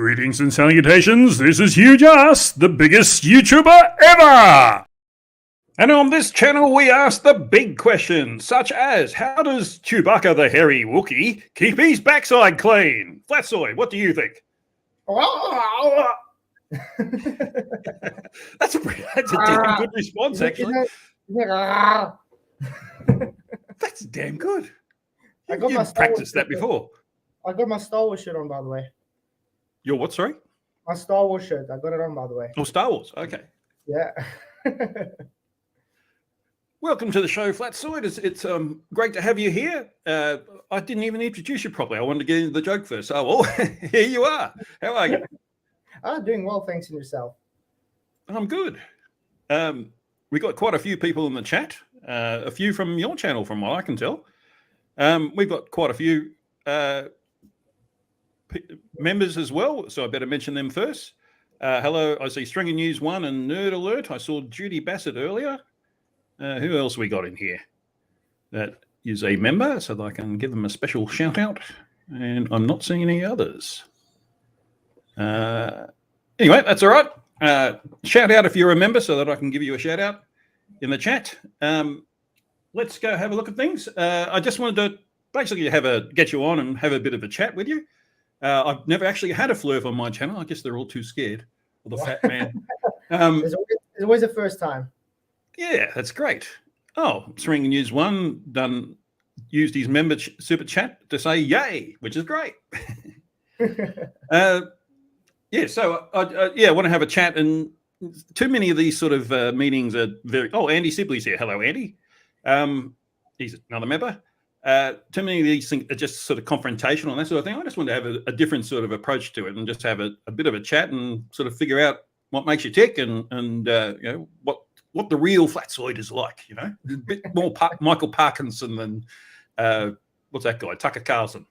Greetings and salutations, this is HUGH JARSZ, the biggest YouTuber ever! And on this channel we ask the big questions, such as, how does Chewbacca the hairy Wookiee keep his backside clean? Flatzoid, what do you think? That's a damn good response, actually. That's damn good. You've practiced that before. I got my Star Wars shirt on, by the way. Your what, sorry? My Star Wars shirt. I got it on, by the way. Oh, Star Wars. Okay. Yeah. Welcome to the show, Flatzoid. It's great to have you here. I didn't even introduce you properly. I wanted to get into the joke first. Oh, well, here you are. How are you? Doing well, thanks, and yourself. I'm good. We got quite a few people in the chat. A few from your channel, from what I can tell. We've got quite a few members as well, so I better mention them first. Hello, I see Stringer News 1 and Nerd Alert. I saw Judy Bassett earlier. Who else we got in here that is a member, so that I can give them a special shout out? And I'm not seeing any others. Anyway, that's all right. Shout out if you're a member, so that I can give you a shout out in the chat. Let's go have a look at things. I just wanted to basically get you on and have a bit of a chat with you. I've never actually had a flurf on my channel. I guess they're all too scared of the fat man. There's always a first time. Yeah, that's great. Oh, Stringer News 1 used his member super chat to say yay, which is great. Yeah, so I want to have a chat, and too many of these sort of meetings are very. Oh, Andy Sibley's here. Hello, Andy. He's another member. Too many of these things are just sort of confrontational and that sort of thing. I just want to have a different sort of approach to it, and just have a bit of a chat and sort of figure out what makes you tick, and you know what the real Flatzoid is like. You know, a bit more Michael Parkinson than what's that guy, Tucker Carlson.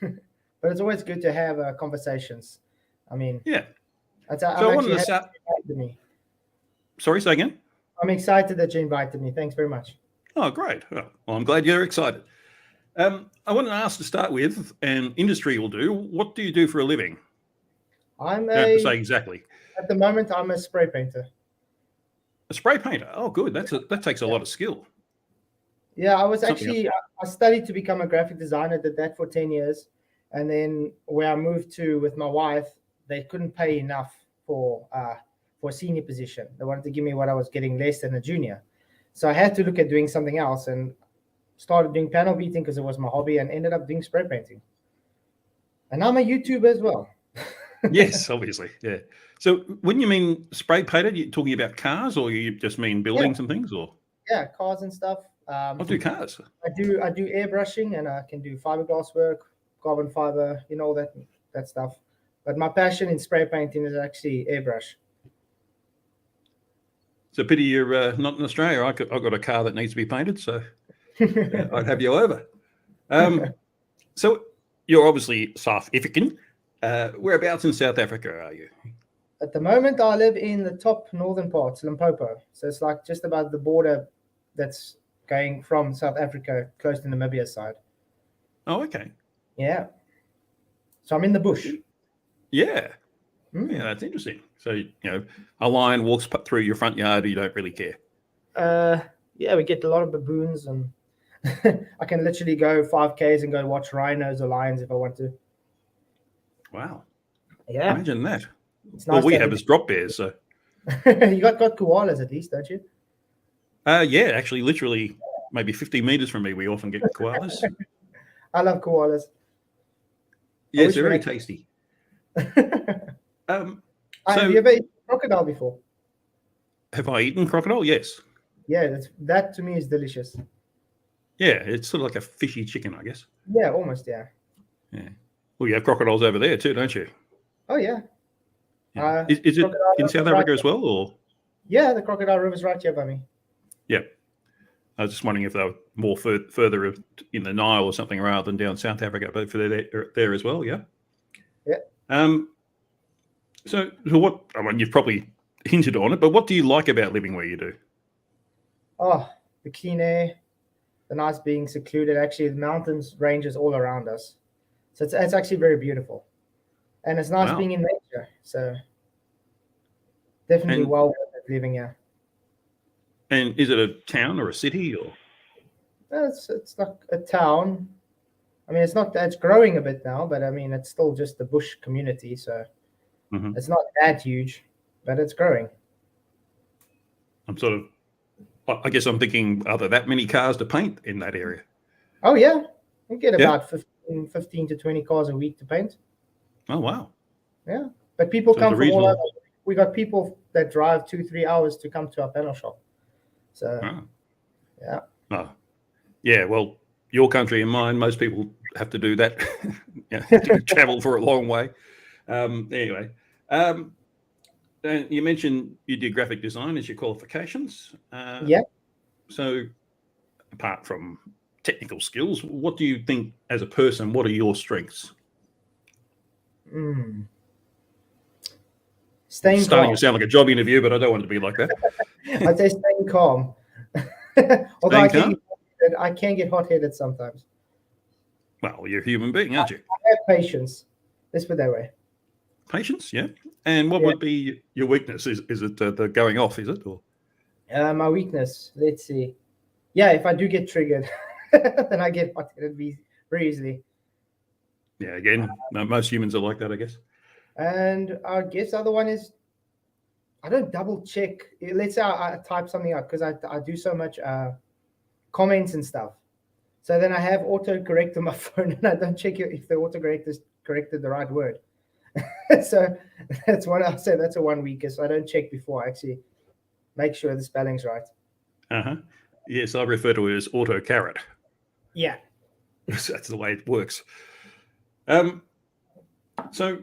But it's always good to have conversations. I mean, yeah. So I wanted to start. Sorry, say again. I'm excited that you invited me. Thanks very much. Oh, great. Well, I'm glad you're excited. I wanted to ask to start with, and industry will do, what do you do for a living? You don't have to say exactly. At the moment, I'm a spray painter. A spray painter? Oh, good. That takes a lot of skill. Yeah, I studied to become a graphic designer, did that for 10 years. And then where I moved to with my wife, they couldn't pay enough for a senior position. They wanted to give me what I was getting less than a junior. So I had to look at doing something else, and started doing panel beating because it was my hobby, and ended up doing spray painting. And I'm a YouTuber as well. Yes, obviously. Yeah. So when you mean spray painted, you're talking about cars, or you just mean buildings and things, or? Yeah, cars and stuff. I do cars. I do airbrushing, and I can do fiberglass work, carbon fiber, you know, that stuff. But my passion in spray painting is actually airbrush. It's a pity you're not in Australia. I've got a car that needs to be painted, so I'd have you over. So you're obviously South African. Whereabouts in South Africa are you? At the moment, I live in the top northern parts, Limpopo. So it's like just about the border that's going from South Africa close to Namibia side. Oh, okay. Yeah. So I'm in the bush. Yeah. Yeah, that's interesting. So, you know, a lion walks through your front yard, you don't really care. Yeah, we get a lot of baboons, and I can literally go 5Ks and go watch rhinos or lions if I want to. Wow. Yeah. Imagine that. It's All nice we have is drop bears, so. You got koalas at least, don't you? Yeah, actually, literally maybe 50 meters from me, we often get koalas. I love koalas. Yes, they're very tasty. Have you ever eaten crocodile before? Have I eaten crocodile? Yes. Yeah, that to me is delicious. Yeah, it's sort of like a fishy chicken, I guess. Yeah, almost, yeah. Yeah. Well, you have crocodiles over there too, don't you? Oh, yeah. Is it in South Africa as well, or? Yeah, the Crocodile River's right here by me. Yeah. I was just wondering if they were more further in the Nile or something rather than down South Africa, but for there as well, yeah? Yeah. So what, I mean, you've probably hinted on it, but what do you like about living where you do? Oh, the clean air, the nice being secluded. Actually, the mountains, ranges all around us. So it's actually very beautiful. and it's nice Wow. being in nature. So definitely And- well worth it living here. And is it a town or a city or? It's like a town. I mean, it's growing a bit now, but I mean, it's still just a bush community, so Mhm. it's not that huge, but it's growing. I'm sort of, I guess I'm thinking, are there that many cars to paint in that area? Oh yeah, we get Yeah. about 15 to 20 cars a week to paint. Oh, wow. Yeah, but people So come it's a from all reasonable- over. We got people that drive 2-3 hours to come to our panel shop. So Oh. yeah. Oh. Yeah, well, your country and mine, most people have to do that. To travel for a long way. Anyway, and you mentioned you did graphic design as your qualifications. Yeah. So apart from technical skills, what do you think as a person, what are your strengths? Staying Starting calm. to sound like a job interview, but I don't want it to be like that. I'd say staying calm. Although I can get hot-headed sometimes. Well, you're a human being, aren't you? I have patience. Let's put it that way. Patience, yeah. And what would be your weakness? Is it the going off, is it? Or? My weakness, let's see. Yeah, if I do get triggered, then I get hot-headed very easily. Yeah, again, most humans are like that, I guess. And I guess the other one is I don't double check. Let's say I type something out because I do so much comments and stuff. So then I have autocorrect on my phone and I don't check if the autocorrect is corrected the right word. So that's one I say that's a one weakest. I don't check before I actually make sure the spelling's right. Uh-huh. Yes, I refer to it as auto carrot. Yeah. That's the way it works. So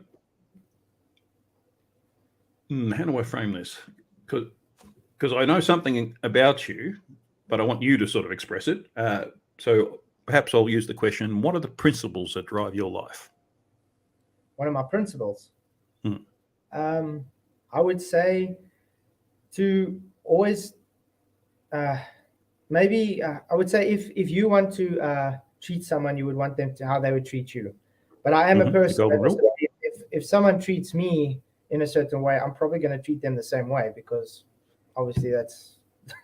how do I frame this? Because I know something about you, but I want you to sort of express it. So perhaps I'll use the question, what are the principles that drive your life? One of my principles. I would say to always maybe I would say if you want to treat someone, you would want them to how they would treat you. But I am a person that if someone treats me in a certain way, I'm probably going to treat them the same way because obviously that's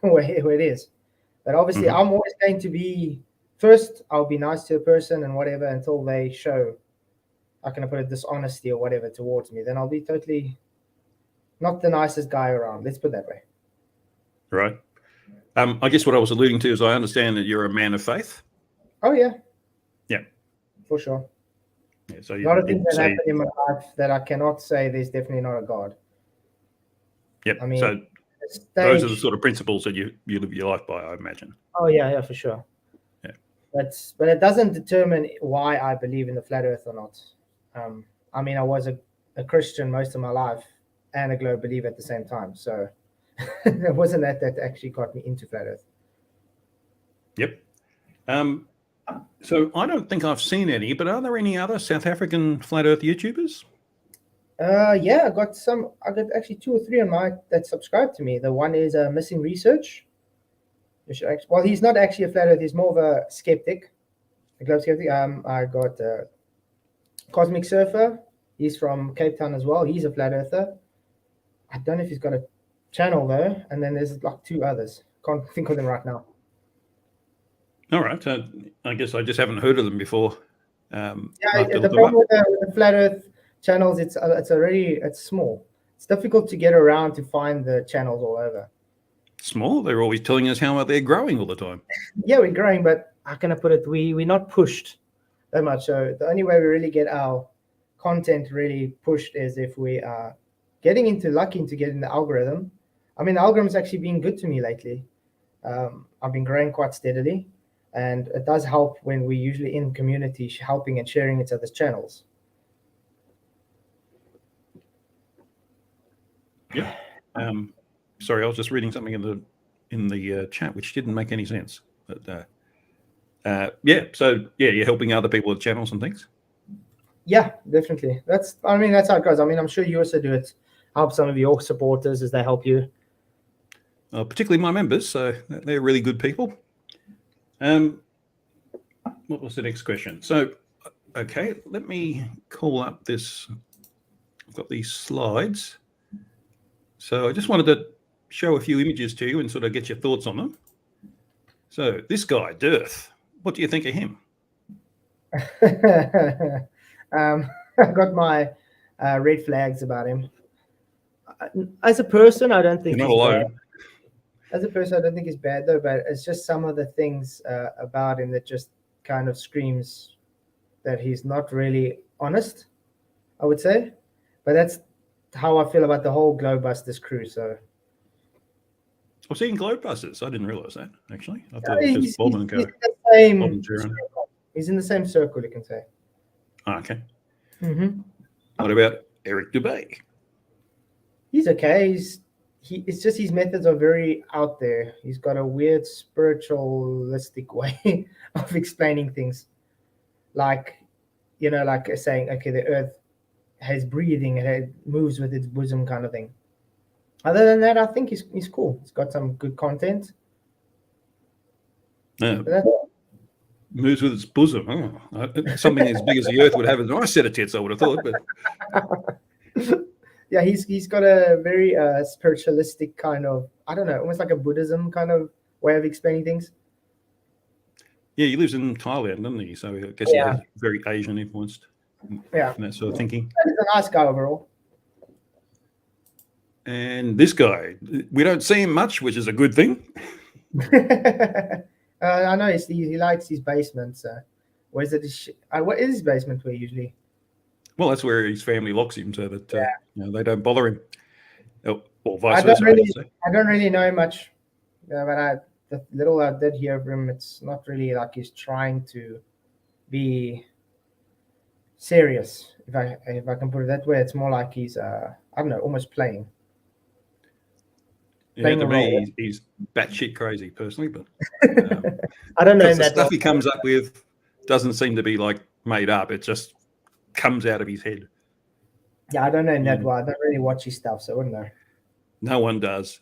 the way it is. But obviously I'm always going to be first, I'll be nice to a person and whatever until they show, how can I put it, dishonesty or whatever towards me. Then I'll be totally not the nicest guy around. Let's put it that way. Right. I guess what I was alluding to is I understand that you're a man of faith. Oh, yeah. Yeah. For sure. Yeah, so a lot of things that happen in my life that I cannot say there's definitely not a God. Yep. I mean, so those are the sort of principles that you live your life by, I imagine. Oh, yeah, for sure. Yeah. But it doesn't determine why I believe in the flat earth or not. I mean, I was a Christian most of my life and a globe believer at the same time. So it wasn't that actually got me into flat earth. Yep. So I don't think I've seen any, but are there any other South African flat earth YouTubers? Yeah, I got actually 2 or 3 on my that subscribe to me. The one is Missing Research. Well, he's not actually a flat earth, he's more of a skeptic, a globe skeptic. I got Cosmic Surfer. He's from Cape Town as well. He's a flat earther. I don't know if he's got a channel though. And then there's like 2 others. Can't think of them right now. All right. I guess I just haven't heard of them before. Yeah, the problem with the flat earth channels, it's small. It's difficult to get around to find the channels all over. Small? They're always telling us how they're growing all the time. Yeah, we're growing, but how can I put it? We're not pushed that much. So the only way we really get our content really pushed is if we are lucky to get in the algorithm. I mean, the algorithm's actually been good to me lately. I've been growing quite steadily, and it does help when we're usually in community helping and sharing each other's channels. Yeah. Sorry, I was just reading something in the chat which didn't make any sense. But yeah, so yeah, you're helping other people with channels and things. Yeah, definitely. That's how it goes. I mean, I'm sure you also do it. Help some of your supporters as they help you. Particularly my members, so they're really good people. What was the next question? So, okay, let me call up this got these slides. So I just wanted to show a few images to you and sort of get your thoughts on them. So this guy, Dearth, what do you think of him? I got my red flags about him. As a person, I don't think You're not he's alone. bad. As a person, I don't think he's bad though, but it's just some of the things about him that just kind of screams that he's not really honest, I would say. But that's how I feel about the whole Globebusters crew. So I've seen Globebusters. I didn't realise that, actually. I thought it was just he's Bob and Co. in the same Bob and Jaron. circle. He's in the same circle, you can say. Oh, okay. Mm-hmm. What about Eric Dubay? He's okay. It's just his methods are very out there. He's got a weird spiritualistic way of explaining things. Like, like saying, okay, the earth has breathing and it moves with its bosom kind of thing. Other than that, I think he's cool. He's got some good content. Moves with its bosom. Oh, something as big as the earth would have a nice set of tits, I would have thought. But yeah, he's got a very spiritualistic kind of, I don't know, almost like a Buddhism kind of way of explaining things. Yeah, he lives in Thailand, doesn't he? So I guess he has very Asian influenced. Yeah, and that sort of thinking. He's a nice guy overall. And this guy, we don't see him much, which is a good thing. I know he likes his basement. So where's it? What is his basement where usually? Well, that's where his family locks him so that they don't bother him. Or vice I versa. don't really know much, but the little I did hear of him, it's not really like he's trying to be serious. If I can put it that way, it's more like he's I don't know, almost playing. Yeah, to me, he's batshit crazy personally, but I don't know. The stuff he comes up with doesn't seem to be like made up. It just comes out of his head. Yeah, I don't know that well. I don't really watch his stuff, so I wouldn't know. No one does.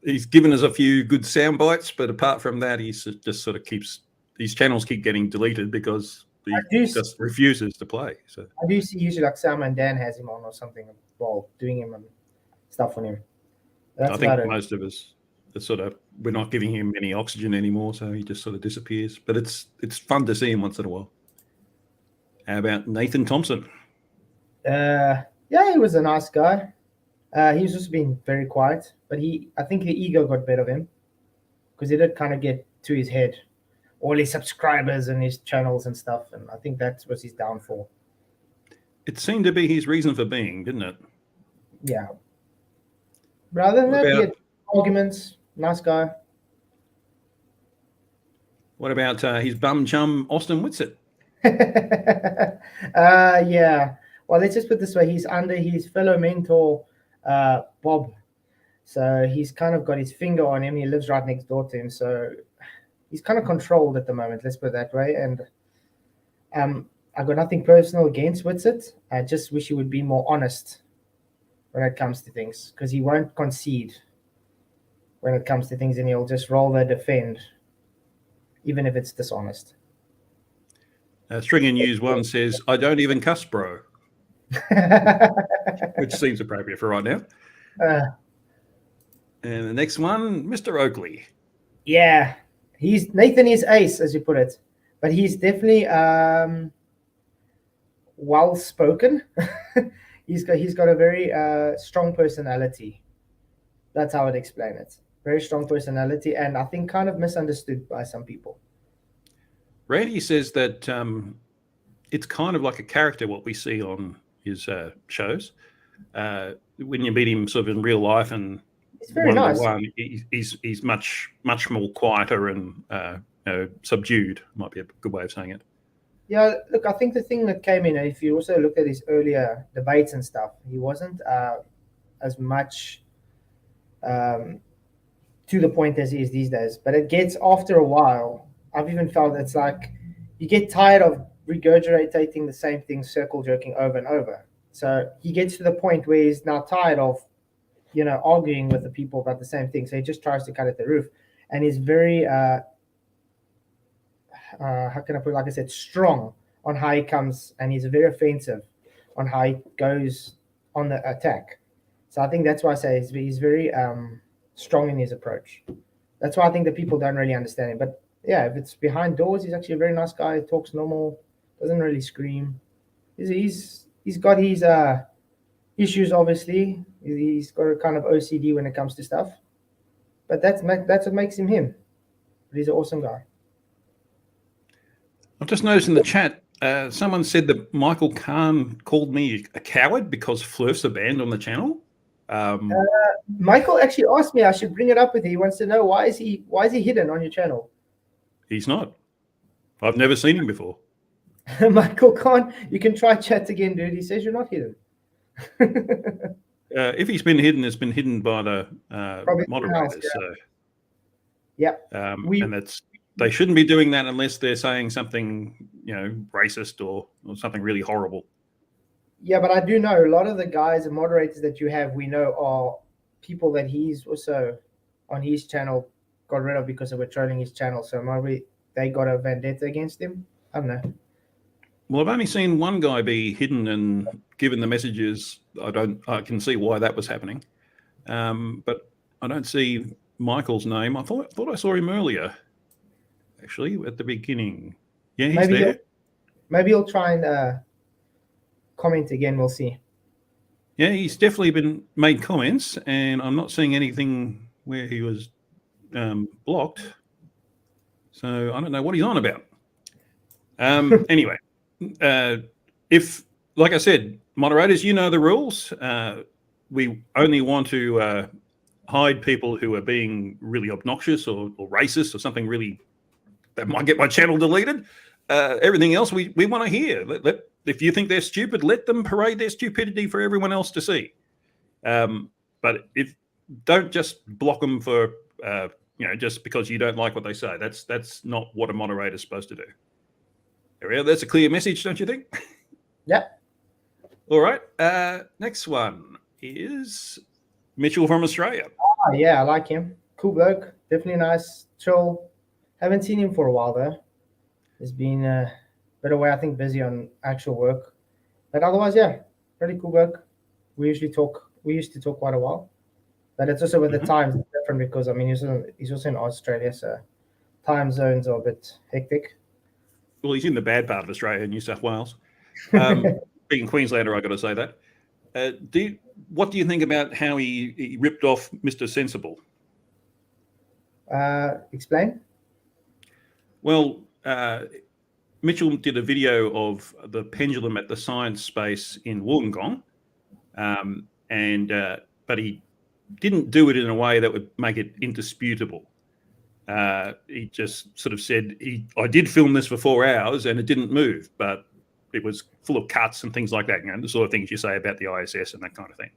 He's given us a few good sound bites, but apart from that, he's just sort of his channels keep getting deleted because he just refuses to play. So I do see usually like Sam and Dan has him on or something while doing him and stuff on him. I think most of us are we're not giving him any oxygen anymore, so he just sort of disappears. But it's fun to see him once in a while. How about Nathan Thompson? Yeah, he was a nice guy. He's just been very quiet, but I think the ego got better of him because he did kind of get to his head, all his subscribers and his channels and stuff, and I think that was his downfall. It seemed to be his reason for being, didn't it? Yeah. Rather than that, he had arguments. Nice guy. What about his bum chum, Austin Whitsett? Yeah. Well, let's just put it this way. He's under his fellow mentor, Bob. So he's kind of got his finger on him. He lives right next door to him. So he's kind of controlled at the moment. Let's put it that way. And I got nothing personal against Whitsett. I just wish he would be more honest when it comes to things, because he won't concede when it comes to things, and he'll just rather defend, even if it's dishonest. Stringer News 1 says, I don't even cuss, bro. Which seems appropriate for right now. And the next one, Mr. Oakley. Yeah, Nathan is ace, as you put it, but he's definitely well spoken. He's got a very strong personality. That's how I'd explain it. Very strong personality, and I think kind of misunderstood by some people. Randy says that it's kind of like a character what we see on his shows. When you meet him sort of in real life and it's very nice. He's much more quieter and subdued. Might be a good way of saying it. Yeah, look, I think the thing that came in, if you also look at his earlier debates and stuff, he wasn't as much to the point as he is these days. But it gets, after a while, I've even felt it's like you get tired of regurgitating the same thing, circle jerking over and over. So he gets to the point where he's now tired of, arguing with the people about the same thing. So he just tries to cut at the roof. And he's very, how can I put it? Like I said, strong on how he comes, and he's very offensive on how he goes on the attack. So I think that's why I say he's very strong in his approach. That's why I think that people don't really understand him. But yeah, if it's behind doors, he's actually a very nice guy. Talks normal, doesn't really scream. He's got his issues, obviously. He's got a kind of OCD when it comes to stuff. But that's what makes him him. But he's an awesome guy. I've just noticed in the chat, someone said that Michael Kahn called me a coward because Flirfs are banned on the channel. Michael actually asked me I should bring it up with you. He wants to know why is he hidden on your channel? He's not. I've never seen him before. Michael Kahn, you can try chat again, dude. He says you're not hidden. If he's been hidden, it's been hidden by the moderators. Yeah. So, yeah, and that's, they shouldn't be doing that unless they're saying something, racist or something really horrible. Yeah, but I do know a lot of the guys and moderators that you have, we know are people that he's also on his channel got rid of because they were trolling his channel. So maybe they got a vendetta against him. I don't know. Well, I've only seen one guy be hidden and given the messages. I can see why that was happening, but I don't see Michael's name. I thought I saw him earlier, actually, at the beginning. Yeah, he's there. Maybe he'll try and comment again. We'll see. Yeah, he's definitely been made comments, and I'm not seeing anything where he was blocked. So I don't know what he's on about. Anyway, if, like I said, moderators, you know the rules. We only want to hide people who are being really obnoxious or racist or something really that might get my channel deleted. Everything else we want to hear. If you think they're stupid, let them parade their stupidity for everyone else to see. But don't just block them for just because you don't like what they say. That's not what a moderator is supposed to do. That's a clear message, don't you think? Yeah. All right. Next one is Mitchell from Australia. Oh, yeah, I like him. Cool bloke. Definitely nice, chill. Haven't seen him for a while though. He's been a bit away, I think, busy on actual work. But otherwise, yeah, pretty cool bloke. We used to talk quite a while. But it's also with the times different because I mean he's also in Australia, so time zones are a bit hectic. Well, he's in the bad part of Australia, New South Wales. Being Queenslander, I got to say that. What do you think about how he ripped off Mr. Sensible? Explain. Well, Mitchell did a video of the pendulum at the science space in Wollongong, but he didn't do it in a way that would make it indisputable. He just sort of said, I did film this for 4 hours and it didn't move, but it was full of cuts and things like that, the sort of things you say about the ISS and that kind of thing.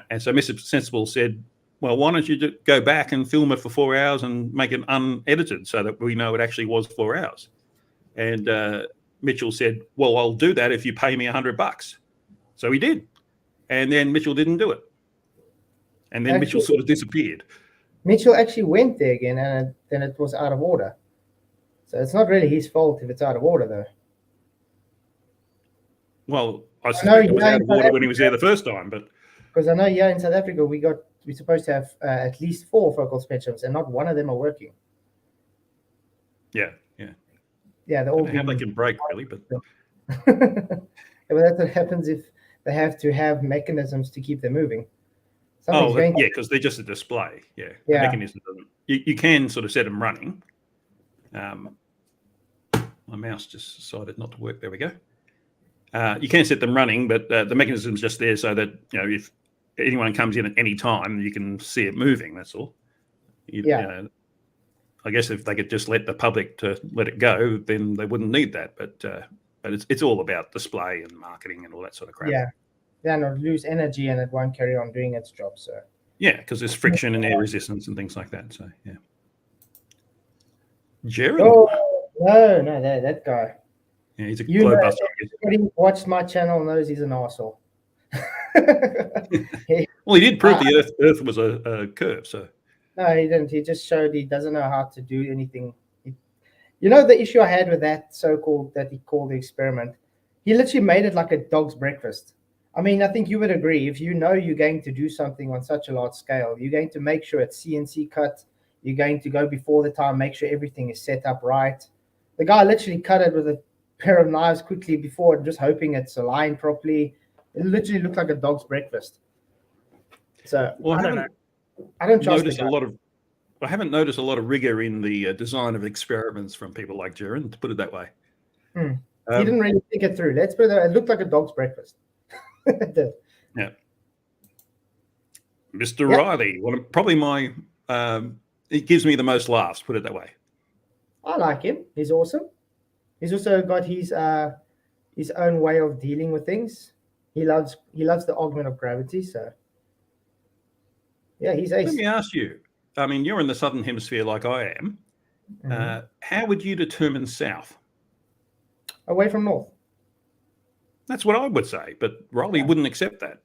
And so Mr. Sensible said, well, why don't you go back and film it for 4 hours and make it unedited so that we know it actually was 4 hours? And Mitchell said, well, I'll do that if you pay me $100. So he did. And then Mitchell didn't do it. And then Mitchell sort of disappeared. Mitchell actually went there again, and then it was out of order. So it's not really his fault if it's out of order, though. Well, I suspect it was out of order when he was there the first time, but because I know, yeah, in South Africa we're supposed to have at least 4 focal spectrums, and not one of them are working. Yeah. They're all. How they can break, really, but well, that's what happens if they have to have mechanisms to keep them moving. Because they're just a display. Yeah. The mechanism doesn't. You can sort of set them running. My mouse just decided not to work. There we go. You can set them running, but the mechanism's just there so that if anyone comes in at any time, you can see it moving. That's all. I guess if they could just let the public to let it go, then they wouldn't need that. But it's all about display and marketing and all that sort of crap. Yeah, and it'll lose energy and it won't carry on doing its job. So yeah, because there's friction and air resistance and things like that. So yeah. Jerry? Oh no, that guy. Yeah, he's a globebuster. Everybody who watched my channel knows he's an arsehole. Well, he did prove the Earth was a curve. So no, he didn't. He just showed he doesn't know how to do anything. The issue I had with that that he called the experiment. he literally made it like a dog's breakfast. I mean, I think you would agree, if you know you're going to do something on such a large scale, you're going to make sure it's CNC cut. You're going to go before the time, make sure everything is set up right. The guy literally cut it with a pair of knives quickly before, just hoping it's aligned properly. It literally looked like a dog's breakfast. So Well, I don't know. I don't trust notice I haven't noticed a lot of rigor in the design of experiments from people like Jaron, to put it that way. He didn't really think it through. Let's put it there. It looked like a dog's breakfast. It did. Yeah. Mr. Riley, well, probably my, it gives me the most laughs, put it that way. I like him. He's awesome. He's also got his own way of dealing with things. He loves the argument of gravity. So yeah, he's ace. Let me ask you. I mean, you're in the southern hemisphere like I am. How would you determine south? Away from north. That's what I would say, but Riley wouldn't accept that.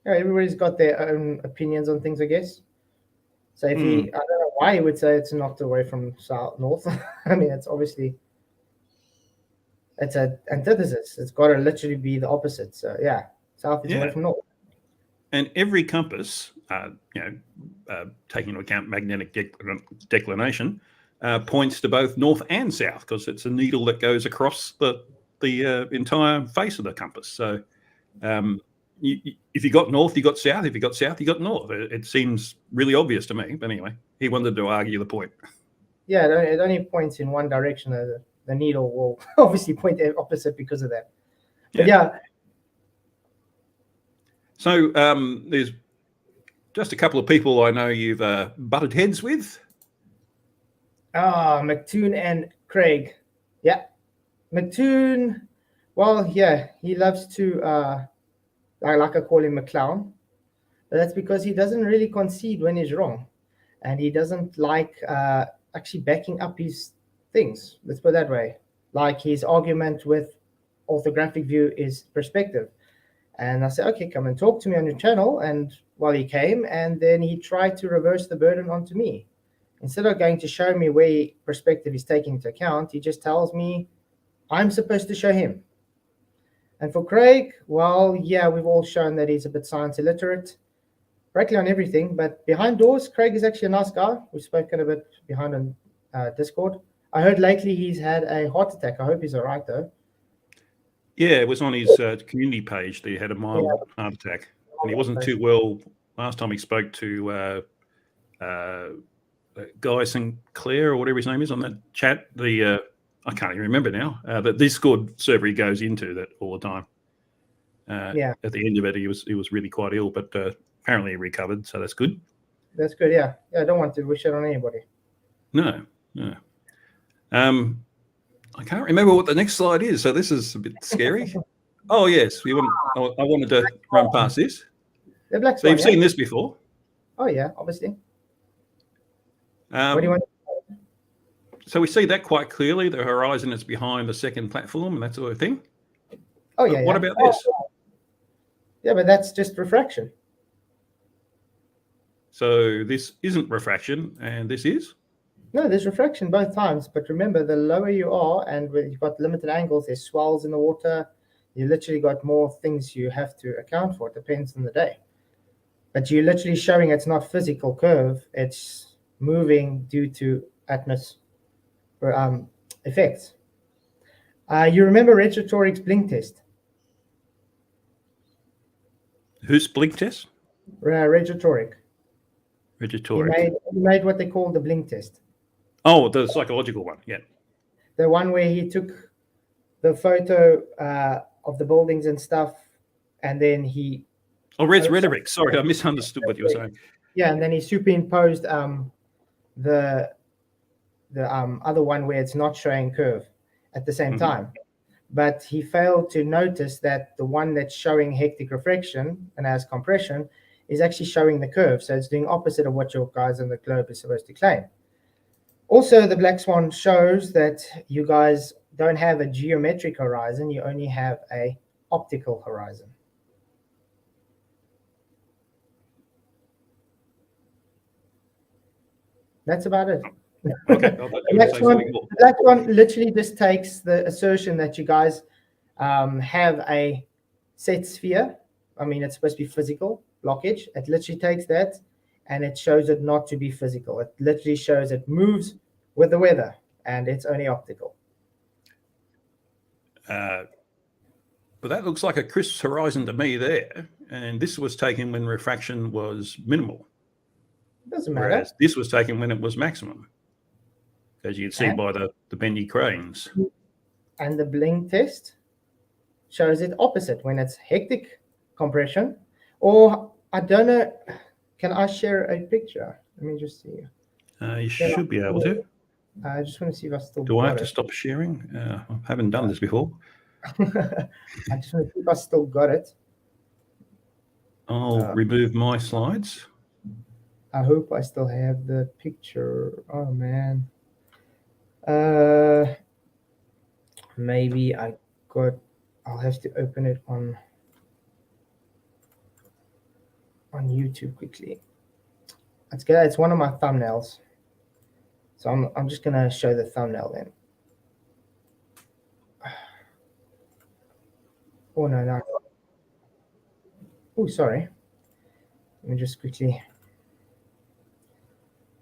Yeah, everybody's got their own opinions on things, I guess. So if I don't know why he would say it's not away from north. I mean, it's obviously, it's an antithesis. It's got to literally be the opposite. So yeah, south is away from north. And every compass, taking into account magnetic declination, points to both north and south, because it's a needle that goes across the entire face of the compass. So if you got north, you got south. If you got south, you got north. It seems really obvious to me. But anyway, he wanted to argue the point. Yeah, it only points in one direction. The needle will obviously point the opposite because of that. But yeah. So there's just a couple of people I know you've butted heads with. McToon and Craig. Yeah. McToon, well, yeah, he loves to, like I call him a clown. But that's because he doesn't really concede when he's wrong. And he doesn't like actually backing up his things. Let's put it that way. Like his argument with orthographic view is perspective. And I said, okay, come and talk to me on your channel. And well, he came, and then he tried to reverse the burden onto me. Instead of going to show me where perspective is taking into account, he just tells me I'm supposed to show him. And for Craig, well, yeah, we've all shown that he's a bit science illiterate, practically on everything. But behind doors, Craig is actually a nice guy. We've spoken a bit behind on Discord. I heard lately he's had a heart attack. I hope he's all right, though. Yeah, it was on his community page that he had a mild heart attack. And he wasn't too well last time he spoke to Guy Sinclair or whatever his name is on that chat. I can't even remember now. The Discord server he goes into that all the time. At the end of it, he was really quite ill, but apparently he recovered, so that's good. That's good, yeah. I don't want to wish it on anybody. No. I can't remember what the next slide is, so this is a bit scary. Oh yes, I wanted to run past this. The black so swan, you've seen this before? Oh yeah, obviously. What do you want? So we see that quite clearly. The horizon is behind the second platform and that sort of thing. Oh yeah. What about this? Yeah, but that's just refraction. So this isn't refraction, and this is? No, there's refraction both times. But remember, the lower you are, and when you've got limited angles, there's swells in the water. You literally got more things you have to account for. It depends on the day. But you're literally showing it's not physical curve. It's moving due to atmosphere effects. You remember Retrotoric's blink test? Whose blink test? Retrotoric. Retrotoric. He made what they call the blink test. Oh, the psychological one, yeah. The one where he took the photo of the buildings and stuff, and then he... Oh, rhetoric. Sorry, I misunderstood what you were saying. Yeah, and then he superimposed the other one where it's not showing curve at the same time. But he failed to notice that the one that's showing hectic refraction and has compression is actually showing the curve. So it's doing opposite of what your guys on the globe is supposed to claim. Also, the black swan shows that you guys don't have a geometric horizon. You only have a optical horizon. That's about it. Okay. Oh, The next one, the black one literally just takes the assertion that you guys have a set sphere. I mean, it's supposed to be physical blockage. It literally takes that and it shows it not to be physical. It literally shows it moves with the weather and it's only optical. But that looks like a crisp horizon to me there. And this was taken when refraction was minimal. Doesn't matter. Whereas this was taken when it was maximum, as you can see by the bendy cranes. And the blink test shows it opposite when it's hectic compression. Or I don't know, can I share a picture? Let me just see. You should be able to. I just want to see if I still Do I have to stop sharing? I haven't done this before. I just want to see if I still got it. I'll remove my slides. I hope I still have the picture. Oh man. Maybe I'll have to open it on YouTube quickly. It's good. It's one of my thumbnails. So I'm just gonna show the thumbnail then. Oh no. Oh, sorry. Let me just quickly,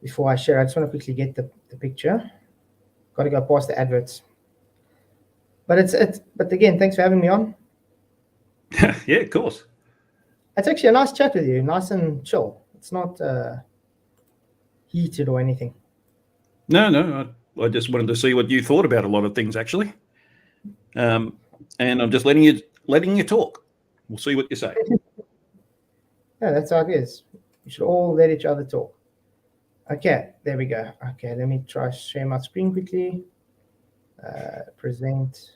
before I share, I just want to quickly get the picture. Got to go past the adverts. But but again, thanks for having me on. Yeah, of course. It's actually a nice chat with you, nice and chill. It's not heated or anything. No, I just wanted to see what you thought about a lot of things, actually. And I'm just letting you talk. We'll see what you say. Yeah, that's how it is. We should all let each other talk. Okay, there we go. Okay, let me try share my screen quickly. Present,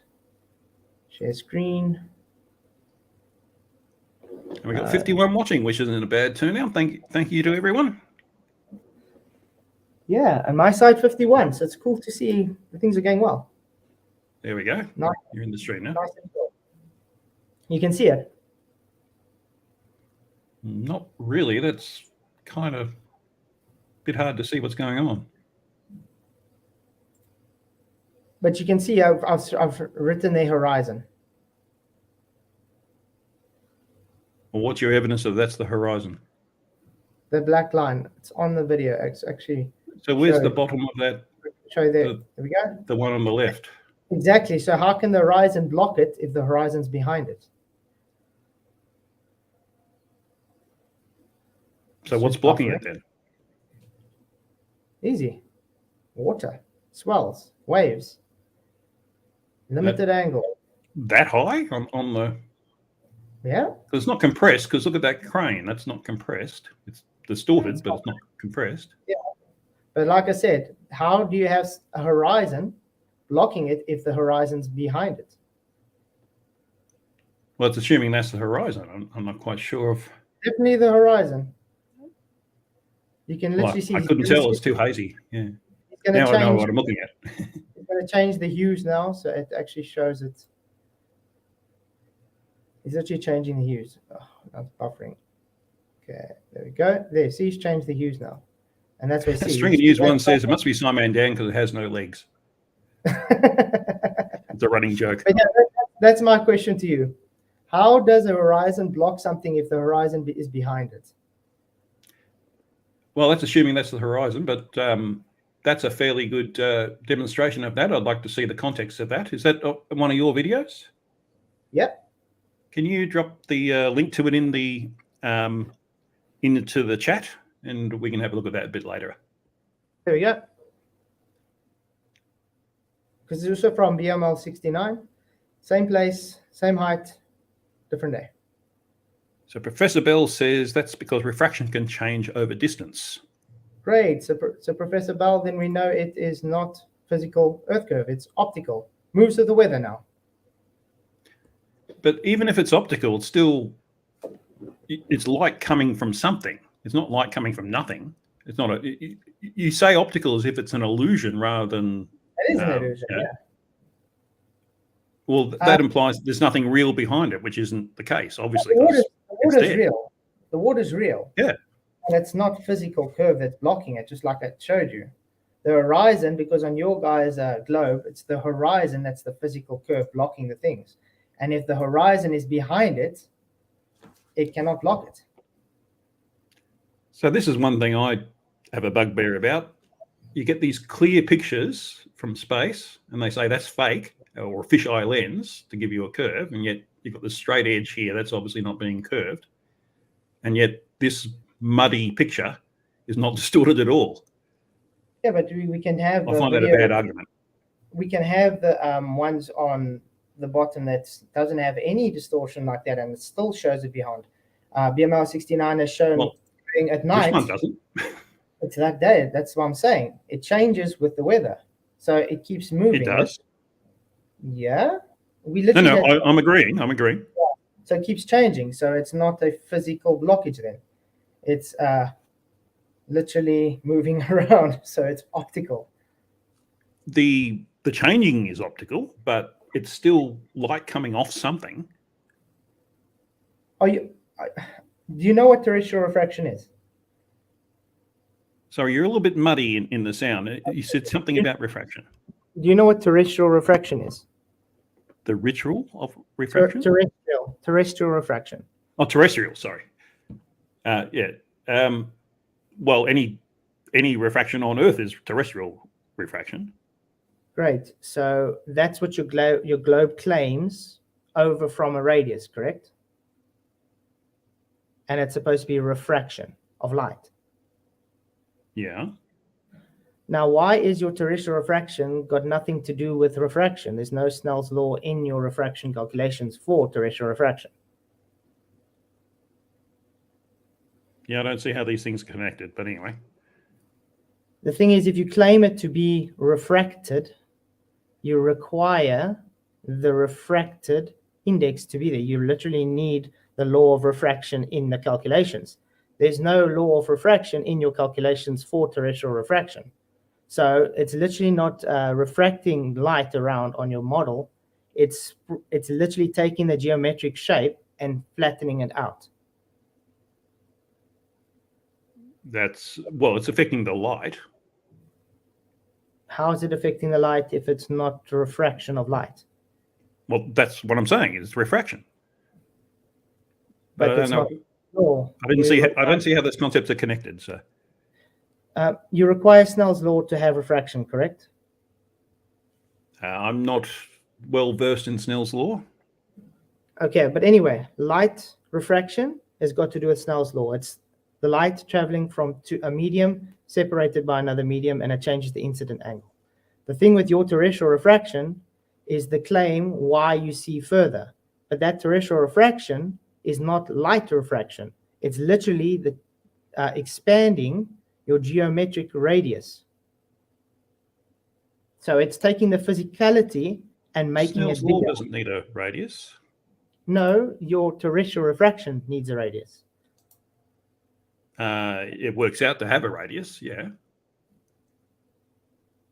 share screen. And we got 51 watching, which isn't a bad turnout. Thank you to everyone. Yeah, and my side 51, so it's cool to see the things are going well. There we go. Nice. You're in the stream now. Nice and cool. You can see it. Not really. That's kind of a bit hard to see what's going on. But you can see I've written a horizon. Well, what's your evidence of that's the horizon? The black line. It's on the video. It's actually. So where's the bottom of that? Show there. There we go. The one on the left. Exactly. So how can the horizon block it if the horizon's behind it? So what's blocking it then? Easy. Water, swells, waves, limited angle. That high on the... Yeah. It's not compressed, because look at that crane. That's not compressed. It's distorted, but it's not compressed. Yeah. But like I said, how do you have a horizon blocking it if the horizon's behind it? Well, it's assuming that's the horizon. I'm not quite sure of... Definitely the horizon. You can literally see. I couldn't tell. It's too hazy. Yeah. Now I know what I'm looking at. It's going to change the hues now, so it actually shows it. It's actually changing the hues. Oh, that's buffering. Okay, there we go. There, see, it's changed the hues now. And that's what String of News 1 says it must be Simon Dan because it has no legs. It's a running joke. But yeah, that's my question to you. How does a horizon block something if the horizon is behind it? Well, that's assuming that's the horizon, but that's a fairly good demonstration of that. I'd like to see the context of that. Is that one of your videos? Yep. Can you drop the link to it in the into the chat, and we can have a look at that a bit later. There we go. Because it's also from BML 69, same place, same height, different day. So Professor Bell says that's because refraction can change over distance. Great. So Professor Bell, then we know it is not physical Earth curve. It's optical. Moves with the weather now. But even if it's optical, it's still, it's light coming from something. It's not light coming from nothing. It's not a, you say optical as if it's an illusion rather than. It is an illusion, yeah. Well, that implies there's nothing real behind it, which isn't the case, obviously. The water's real. The water's real. Yeah. And it's not physical curve that's blocking it, just like I showed you. The horizon, because on your guy's globe, it's the horizon that's the physical curve blocking the things. And if the horizon is behind it, it cannot block it. So this is one thing I have a bugbear about. You get these clear pictures from space and they say that's fake or a fisheye lens to give you a curve, and yet you've got this straight edge here that's obviously not being curved, and yet this muddy picture is not distorted at all. Yeah, but we can have I find that a bad argument. We can have the ones on the bottom that doesn't have any distortion like that, and it still shows it behind. BML 69 has shown at night. This one doesn't. It's that day. That's what I'm saying. It changes with the weather, so it keeps moving. It does. Yeah, we literally. No, I'm agreeing. I'm agreeing. Yeah. So it keeps changing. So it's not a physical blockage then. It's literally moving around. So it's optical. The changing is optical, but it's still light coming off something. Do you know what terrestrial refraction is? Sorry, you're a little bit muddy in the sound. You said something about refraction. Do you know what terrestrial refraction is? The ritual of refraction? Terrestrial refraction. Oh, terrestrial, sorry. Yeah. Well, any refraction on Earth is terrestrial refraction. Great. So that's what your globe claims over from a radius, correct? And it's supposed to be a refraction of light. Yeah. Now, why is your terrestrial refraction got nothing to do with refraction? There's no Snell's law in your refraction calculations for terrestrial refraction. Yeah, I don't see how these things are connected, but anyway. The thing is, if you claim it to be refracted, you require the refracted index to be there. You literally need the law of refraction in the calculations. There's no law of refraction in your calculations for terrestrial refraction. So it's literally not refracting light around on your model. It's literally taking the geometric shape and flattening it out. It's affecting the light. How is it affecting the light if it's not a refraction of light? Well, that's what I'm saying. It's refraction. But I don't know. I don't see how those concepts are connected. So you require Snell's law to have refraction, correct? I'm not well versed in Snell's law. Okay, but anyway, light refraction has got to do with Snell's law. It's the light traveling from a medium separated by another medium, and it changes the incident angle. The thing with your terrestrial refraction is the claim why you see further. But that terrestrial refraction is not light refraction. It's literally the expanding your geometric radius. So it's taking the physicality and making Snell's it bigger. law doesn't need a radius. No, your terrestrial refraction needs a radius. It works out to have a radius, yeah.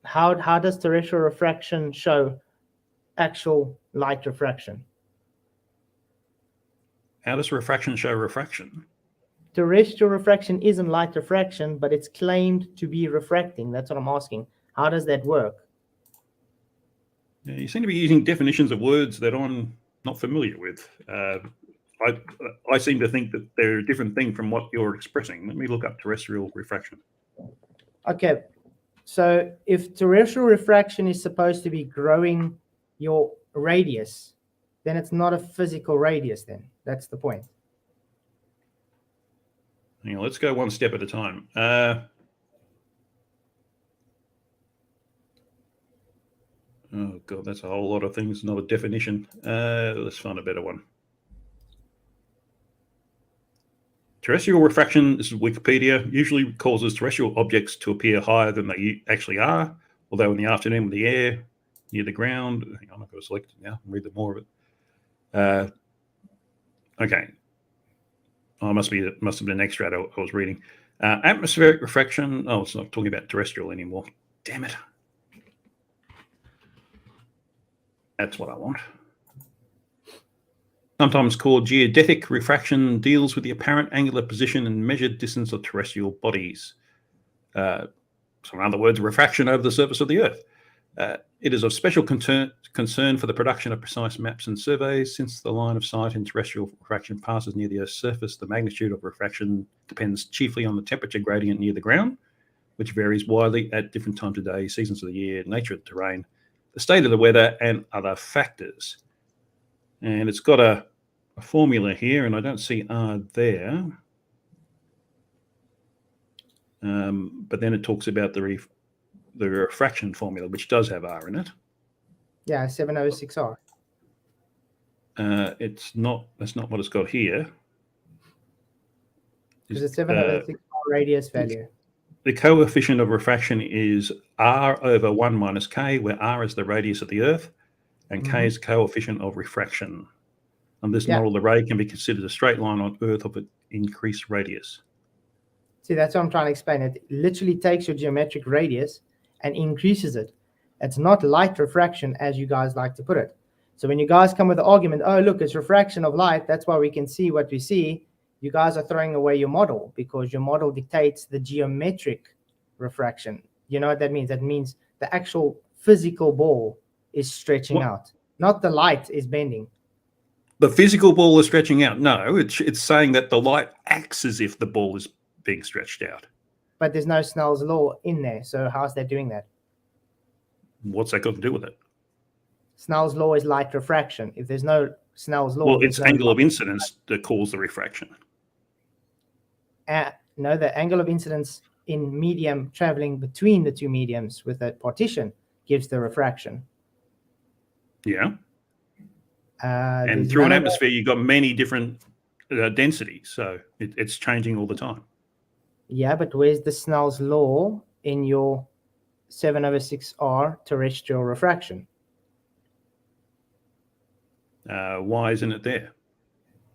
How does terrestrial refraction show actual light refraction? How does refraction show refraction? Terrestrial refraction isn't light refraction, but it's claimed to be refracting. That's what I'm asking. How does that work? Yeah, you seem to be using definitions of words that I'm not familiar with. I seem to think that they're a different thing from what you're expressing. Let me look up terrestrial refraction. Okay, so if terrestrial refraction is supposed to be growing your radius, then it's not a physical radius then. That's the point. Hang on, let's go one step at a time. Oh, God, that's a whole lot of things, not a definition. Let's find a better one. Terrestrial refraction, this is Wikipedia, usually causes terrestrial objects to appear higher than they actually are, although in the afternoon with the air near the ground. Hang on, I've got to select it now and read more of it. Okay. Oh, it must have been an extract I was reading. Atmospheric refraction. Oh, it's not talking about terrestrial anymore. Damn it. That's what I want. Sometimes called geodetic refraction, deals with the apparent angular position and measured distance of terrestrial bodies. so in other words, refraction over the surface of the Earth. It is of special concern for the production of precise maps and surveys. Since the line of sight in terrestrial refraction passes near the Earth's surface, the magnitude of refraction depends chiefly on the temperature gradient near the ground, which varies widely at different times of day, seasons of the year, nature of the terrain, the state of the weather, and other factors. And it's got a formula here, and I don't see R there. But then it talks about the refraction formula, which does have R in it. Yeah, 706R. It's not. That's not what it's got here. It's a 706R radius value. The coefficient of refraction is R over 1 minus K, where R is the radius of the Earth, and K is coefficient of refraction. On this model, the ray can be considered a straight line on Earth of an increased radius. See, that's what I'm trying to explain. It literally takes your geometric radius and increases it. It's not light refraction, as you guys like to put it. So when you guys come with the argument, oh, look, it's refraction of light, that's why we can see what we see, you guys are throwing away your model, because your model dictates the geometric refraction. You know what that means? That means the actual physical ball is stretching out, not the light is bending. The physical ball is stretching out. No, it's saying that the light acts as if the ball is being stretched out. But there's no Snell's law in there, so how's that doing that? What's that got to do with it? Snell's law is light refraction. If there's no Snell's law... Well, it's angle of incidence that causes the refraction. No, the angle of incidence in medium traveling between the two mediums with a partition gives the refraction. Yeah. And through an atmosphere, you've got many different densities, so it's changing all the time. Yeah, but where's the Snell's law in your 7/6R terrestrial refraction? Why isn't it there?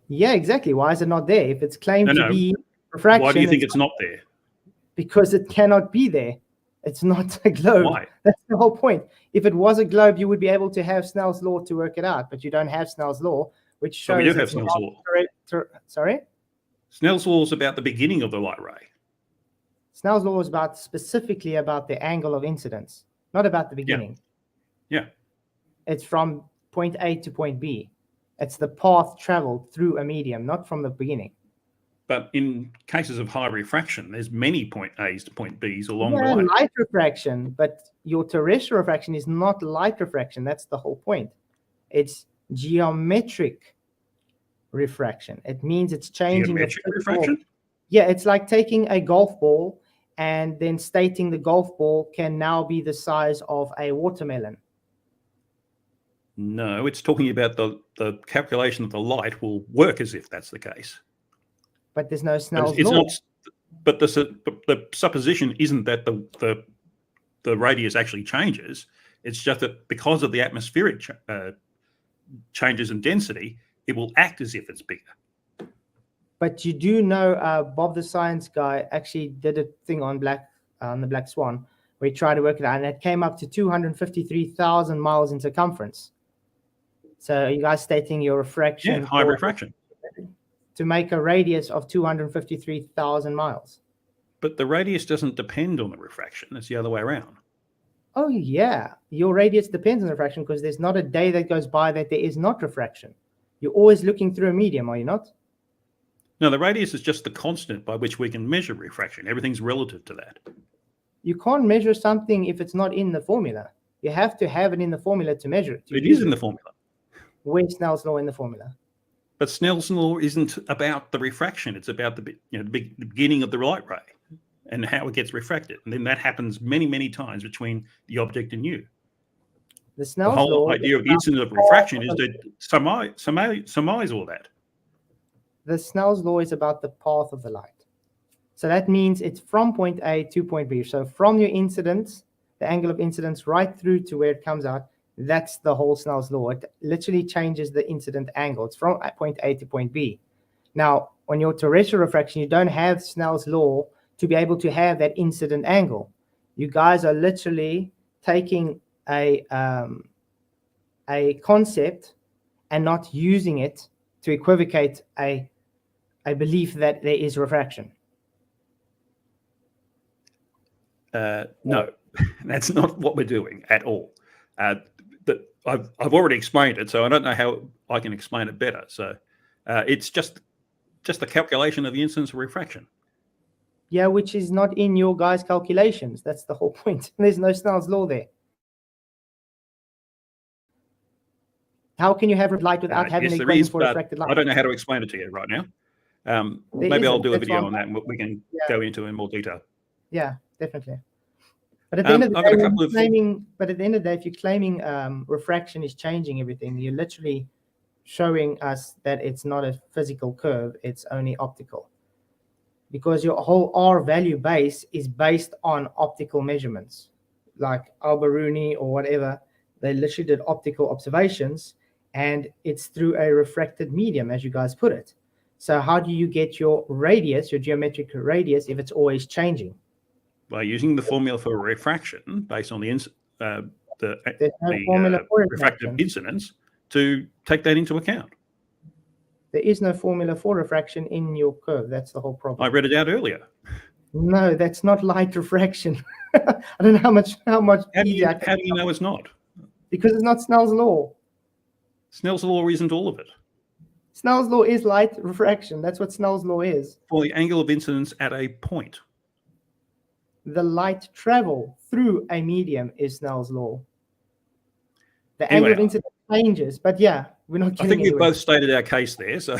Yeah, exactly. Why is it not there? If it's claimed to be refraction... Why do you think it's not there? Because it cannot be there. It's not a globe. Why? That's the whole point. If it was a globe, you would be able to have Snell's law to work it out, but you don't have Snell's law, which shows... So we do have Snell's law. Sorry? Snell's law is about the beginning of the light ray. Snell's law is specifically about the angle of incidence, not about the beginning. Yeah. It's from point A to point B. It's the path traveled through a medium, not from the beginning. But in cases of high refraction, there's many point A's to point B's along the line. Light refraction, but your terrestrial refraction is not light refraction. That's the whole point. It's geometric refraction. It means it's changing geometric refraction? Yeah, it's like taking a golf ball and then stating the golf ball can now be the size of a watermelon. No, it's talking about the calculation of the light will work as if that's the case. But there's no Snell's law. Not, but the supposition isn't that the radius actually changes. It's just that because of the atmospheric changes in density, it will act as if it's bigger. But you do know, Bob the science guy actually did a thing on the Black Swan where he tried to work it out, and it came up to 253,000 miles in circumference. So you guys stating your refraction... Yeah, high refraction. To make a radius of 253,000 miles. But the radius doesn't depend on the refraction. It's the other way around. Oh, yeah. Your radius depends on refraction because there's not a day that goes by that there is not refraction. You're always looking through a medium, are you not? No, the radius is just the constant by which we can measure refraction. Everything's relative to that. You can't measure something if it's not in the formula. You have to have it in the formula to measure it. It is in the formula. Where's Snell's law in the formula? But Snell's law isn't about the refraction. It's about the beginning of the light ray and how it gets refracted. And then that happens many, many times between the object and you. The whole idea of the incidence of refraction is to surmise all that. The Snell's law is about the path of the light. So that means it's from point A to point B. So from your incidence, the angle of incidence right through to where it comes out, that's the whole Snell's law. It literally changes the incident angle. It's from point A to point B. Now, on your terrestrial refraction, you don't have Snell's law to be able to have that incident angle. You guys are literally taking a concept and not using it to equivocate a belief that there is refraction. No, that's not what we're doing at all. But I've already explained it, so I don't know how I can explain it better. So it's just the calculation of the incidence of refraction. Yeah, which is not in your guys' calculations. That's the whole point. There's no Snell's law there. How can you have light without having yes, the equation for refracted light? I don't know how to explain it to you right now. Maybe I'll do a video on that and we can go into in more detail. Yeah, definitely. But at the end of the day, if you're claiming refraction is changing everything, you're literally showing us that it's not a physical curve, it's only optical. Because your whole R value base is based on optical measurements, like Al-Biruni or whatever. They literally did optical observations, and it's through a refracted medium, as you guys put it. So how do you get your radius, your geometric radius, if it's always changing? By using the formula for refraction based on the refractive incidence to take that into account. There is no formula for refraction in your curve. That's the whole problem. I read it out earlier. No, that's not light refraction. I don't know how much. How do you know it's not? Because it's not Snell's law. Snell's law isn't all of it. Snell's law is light refraction. That's what Snell's law is. For the angle of incidence at a point. The light travel through a medium is Snell's law. The angle of incidence changes, but yeah, we're not getting I think anywhere. we've both stated our case there, so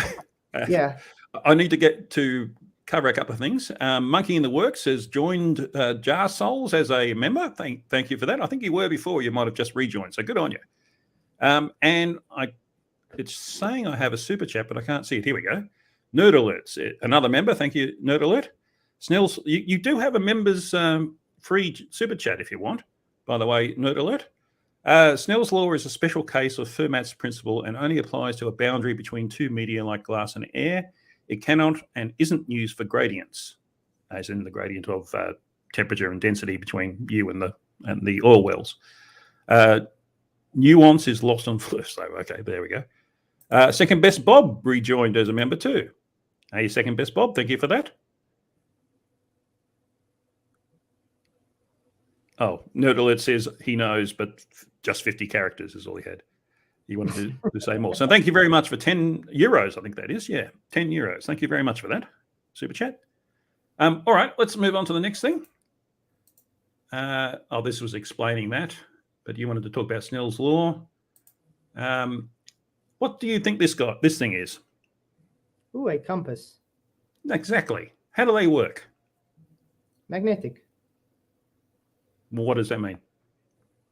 yeah. I need to get to cover a couple of things. Monkey in the Works has joined JARSZ Souls as a member. Thank you for that. I think you were before. You might have just rejoined, so good on you. And it's saying I have a super chat, but I can't see it. Here we go. Nerd Alerts, another member. Thank you, Nerd Alert. Snell's, you do have a members free super chat if you want, by the way, Nerd Alert. Snell's law is a special case of Fermat's principle and only applies to a boundary between two media like glass and air. It cannot and isn't used for gradients, as in the gradient of temperature and density between you and the oil wells. Nuance is lost on first, though. Okay, there we go. Second Best Bob rejoined as a member too. Hey, Second Best Bob, thank you for that. Oh, Nerd Alert says he knows, but just 50 characters is all he had. He wanted to say more. So thank you very much for 10 euros, I think that is. Yeah, 10 euros. Thank you very much for that. Super chat. All right, let's move on to the next thing. This was explaining that, but you wanted to talk about Snell's law. What do you think this thing is? Ooh, a compass. Exactly. How do they work? Magnetic. Well, what does that mean?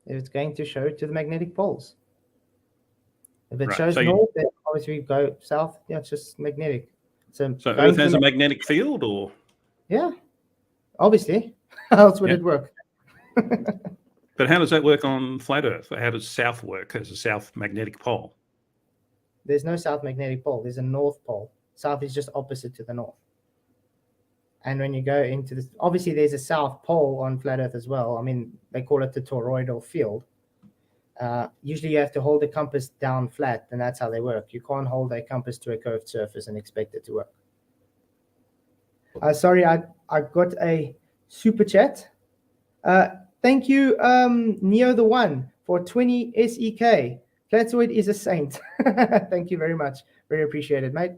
It's going to show to the magnetic poles. If it shows so north, then obviously we go south. Yeah, it's just magnetic. So Earth has a magnetic field, or? Yeah, obviously. How else would it work? But how does that work on flat Earth? How does south work as a south magnetic pole? There's no south magnetic pole. There's a north pole. South is just opposite to the north. And when you go into this, obviously there's a south pole on flat Earth as well. I mean, they call it the toroidal field. Usually you have to hold the compass down flat, and that's how they work. You can't hold a compass to a curved surface and expect it to work. Sorry, I got a super chat. Thank you, Neo the One, for 20 SEK. Flatzoid is a saint. Thank you very much. Very appreciated, mate.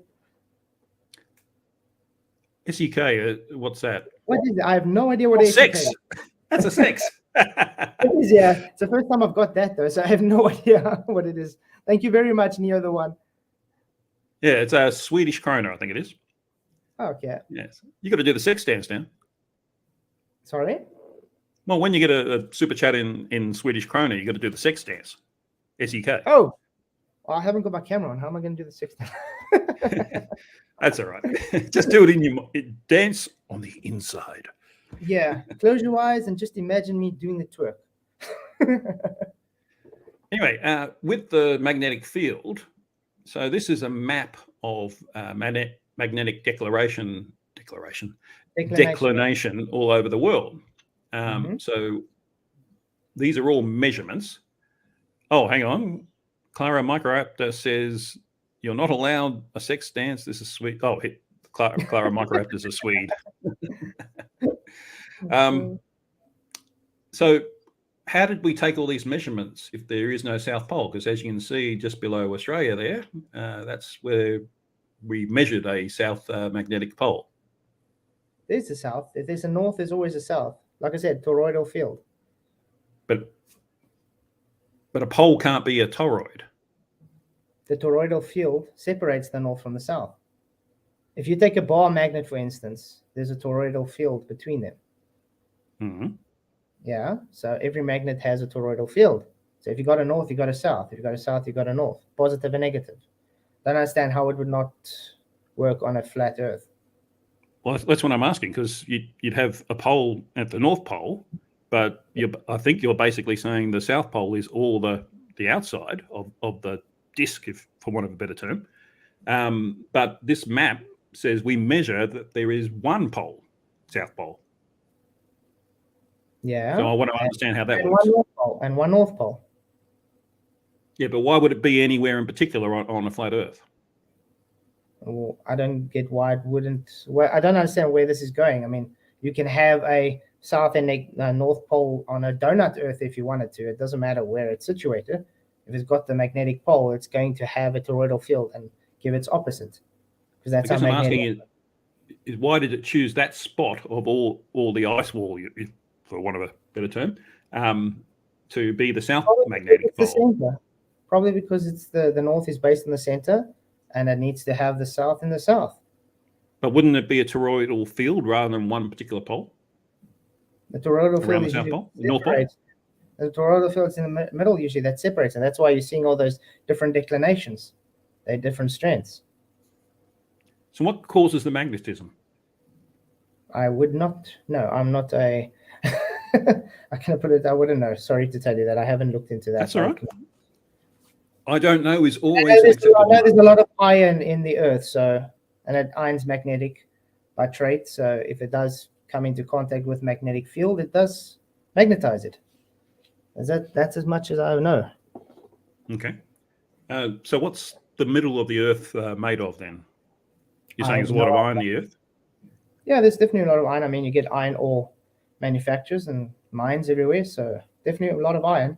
SEK, what's that? What is it? I have no idea what SEK is. That's a 6. It is, yeah. It's the first time I've got that, though, so I have no idea what it is. Thank you very much, Neo the One. Yeah, it's a Swedish krona, I think it is. Okay. Yes. You got to do the sex dance now. Sorry? Well, when you get a super chat in Swedish krona, you got to do the sex dance. SEK. Oh, well, I haven't got my camera on. How am I going to do the sex dance? That's all right. Just do it in your dance on the inside. Yeah. Close your eyes and just imagine me doing the twerk. Anyway, with the magnetic field, so this is a map of magnetic declination all over the world. So these are all measurements. Oh, hang on. Clara Microraptor says you're not allowed a sex dance. This is sweet. Oh, Clara Microraptor's a Swede. So how did we take all these measurements if there is no South Pole? Because as you can see just below Australia there, that's where we measured a south magnetic pole. There's a south. If there's a north, there's always a south. Like I said, toroidal field. But a pole can't be a toroid. The toroidal field separates the north from the south. If you take a bar magnet, for instance, there's a toroidal field between them. Mm-hmm. Yeah, so every magnet has a toroidal field. So if you got a north, you got a south. If you got a south, you got a north, positive and negative. Don't understand how it would not work on a flat Earth. Well, that's what I'm asking, because you'd have a pole at the North Pole, but I think you're basically saying the South Pole is all the outside of the disk, if for want of a better term. But this map says we measure that there is one pole, South Pole. Yeah. So I want to understand how that and works. One North Pole and one North Pole. Yeah, but why would it be anywhere in particular on a flat Earth? Well, I don't get why it wouldn't. Well, I don't understand where this is going. I mean, you can have a South and a North Pole on a donut Earth if you wanted to. It doesn't matter where it's situated. If it's got the magnetic pole, it's going to have a toroidal field and give its opposite. Because that's how magnetic. I'm asking is why did it choose that spot of all the ice wall, for want of a better term, to be the South magnetic pole? The center. Probably because it's the North is based in the center, and it needs to have the South in the South. But wouldn't it be a toroidal field rather than one particular pole? The toroidal around field the is South Pole, usually North Pole. separates. The toroidal field's in the middle usually that separates, and that's why you're seeing all those different declinations. They're different strengths. So what causes the magnetism? I would not know. I'm not a. I can't put it. I wouldn't know. Sorry to tell you that. I haven't looked into that. That's all right. I don't know is always I know acceptable. there's a lot of iron in the Earth, and iron's magnetic by trait. So if it does come into contact with magnetic field, it does magnetize it. That's as much as I know. Okay. So what's the middle of the Earth made of then? You're saying there's a lot of iron in the Earth? Yeah, there's definitely a lot of iron. I mean, you get iron ore manufacturers and mines everywhere, so definitely a lot of iron.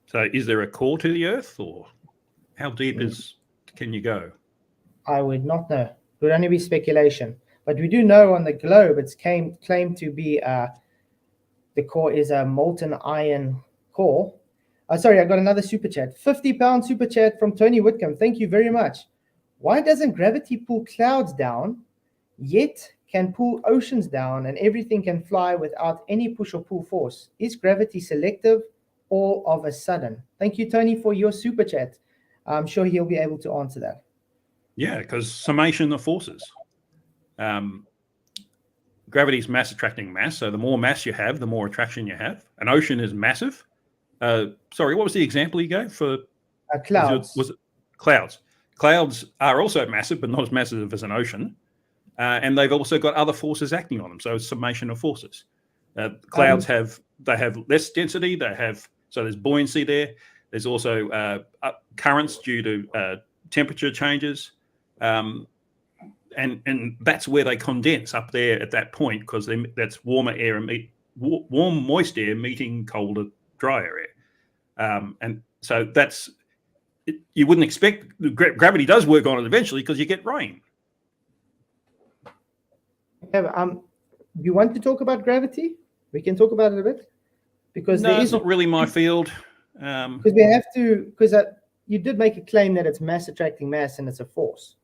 So is there a core to the Earth, or how deep can you go? I would not know. It would only be speculation. But we do know on the globe it's claimed to be the core is a molten iron core. Sorry, I got another super chat. 50-pound super chat from Tony Whitcomb. Thank you very much. Why doesn't gravity pull clouds down, yet can pull oceans down and everything can fly without any push or pull force? Is gravity selective all of a sudden? Thank you, Tony, for your super chat. I'm sure he'll be able to answer that. Yeah, because summation of forces. Gravity is mass attracting mass. So the more mass you have, the more attraction you have. An ocean is massive. Sorry, what was the example you gave for clouds? Was it clouds? Clouds are also massive, but not as massive as an ocean. And they've also got other forces acting on them. So it's summation of forces. Clouds have less density. So there's buoyancy there. There's also currents due to temperature changes. And that's where they condense up there at that point, because that's warmer air warm, moist air meeting colder, drier air. And so you wouldn't expect gravity does work on it eventually because you get rain. Do you want to talk about gravity? We can talk about it a bit, because no, it's not really my field. Because we have to. Because you did make a claim that it's mass attracting mass and it's a force.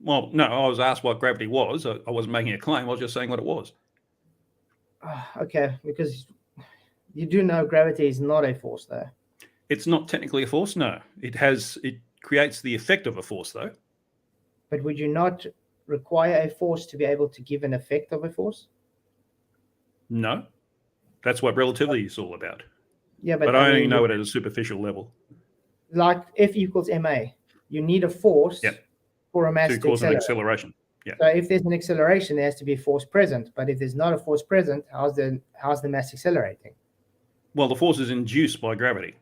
Well, no, I was asked what gravity was. I wasn't making a claim. I was just saying what it was. Okay, because you do know gravity is not a force, though. It's not technically a force, no. It creates the effect of a force, though. But would you not require a force to be able to give an effect of a force? No. That's what relativity is all about. Yeah, but I only know it at a superficial level. Like F equals ma. You need a force for a mass to cause an acceleration. Yeah. So if there's an acceleration, there has to be a force present. But if there's not a force present, how's the mass accelerating? Well, the force is induced by gravity.